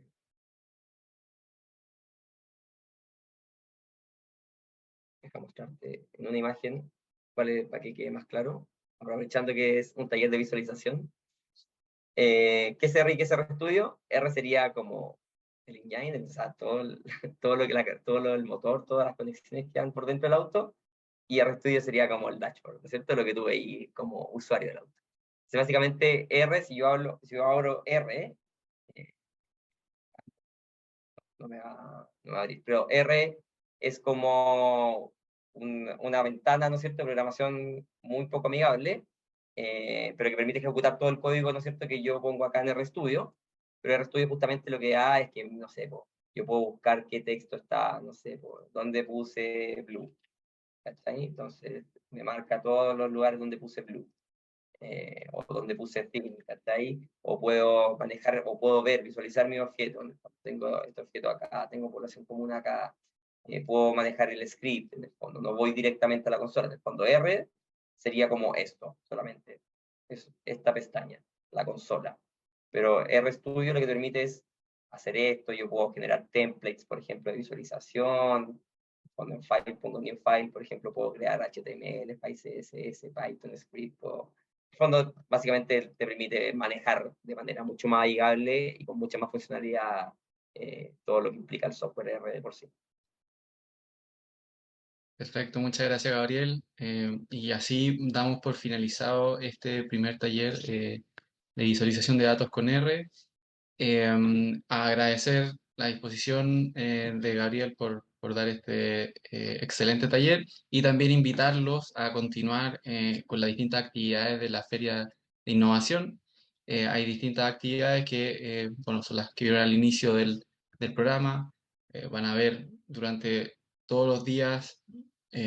Déjame mostrarte en una imagen, para que quede más claro, aprovechando que es un taller de visualización. ¿Qué es R y qué es RStudio? R sería como el engine, o sea, el motor, todas las conexiones que van por dentro del auto, y RStudio sería como el dashboard, ¿no es cierto? Lo que tú veis como usuario del auto. Entonces, básicamente, R, si yo abro R, no me va a abrir, pero R es como una ventana, ¿no es cierto?, de programación muy poco amigable, pero que permite ejecutar todo el código, ¿no es cierto?, que yo pongo acá en RStudio, pero RStudio justamente lo que da es que, no sé, yo puedo buscar qué texto está, no sé, dónde puse blue, ¿cachai? Entonces me marca todos los lugares donde puse blue. O donde puse theme, ¿cachai? O puedo manejar, o puedo ver, visualizar mi objeto. Tengo este objeto acá, tengo población común acá, puedo manejar el script, en el fondo, no voy directamente a la consola. En el fondo R sería como esto, solamente, es esta pestaña, la consola. Pero RStudio lo que te permite es hacer esto, yo puedo generar templates, por ejemplo, de visualización. Cuando en file pongo new file, por ejemplo, puedo crear HTML, CSS, Python, script, en el fondo, básicamente te permite manejar de manera mucho más amigable y con mucha más funcionalidad todo lo que implica el software R de por sí. Perfecto, muchas gracias, Gabriel. Y así damos por finalizado este primer taller de visualización de datos con R. Agradecer la disposición de Gabriel por dar este excelente taller y también invitarlos a continuar con las distintas actividades de la Feria de Innovación. Hay distintas actividades que bueno, son las que vieron al inicio del programa. Van a ver durante todos los días.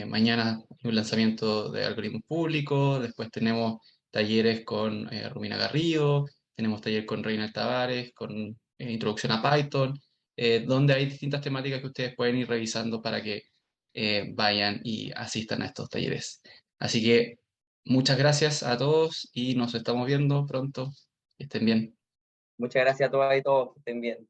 Mañana hay un lanzamiento de algoritmos públicos, después tenemos talleres con Romina Garrido, tenemos taller con Reina Tavares, con introducción a Python, donde hay distintas temáticas que ustedes pueden ir revisando para que vayan y asistan a estos talleres. Así que muchas gracias a todos y nos estamos viendo pronto. Que estén bien. Muchas gracias a todas y todos, que estén bien.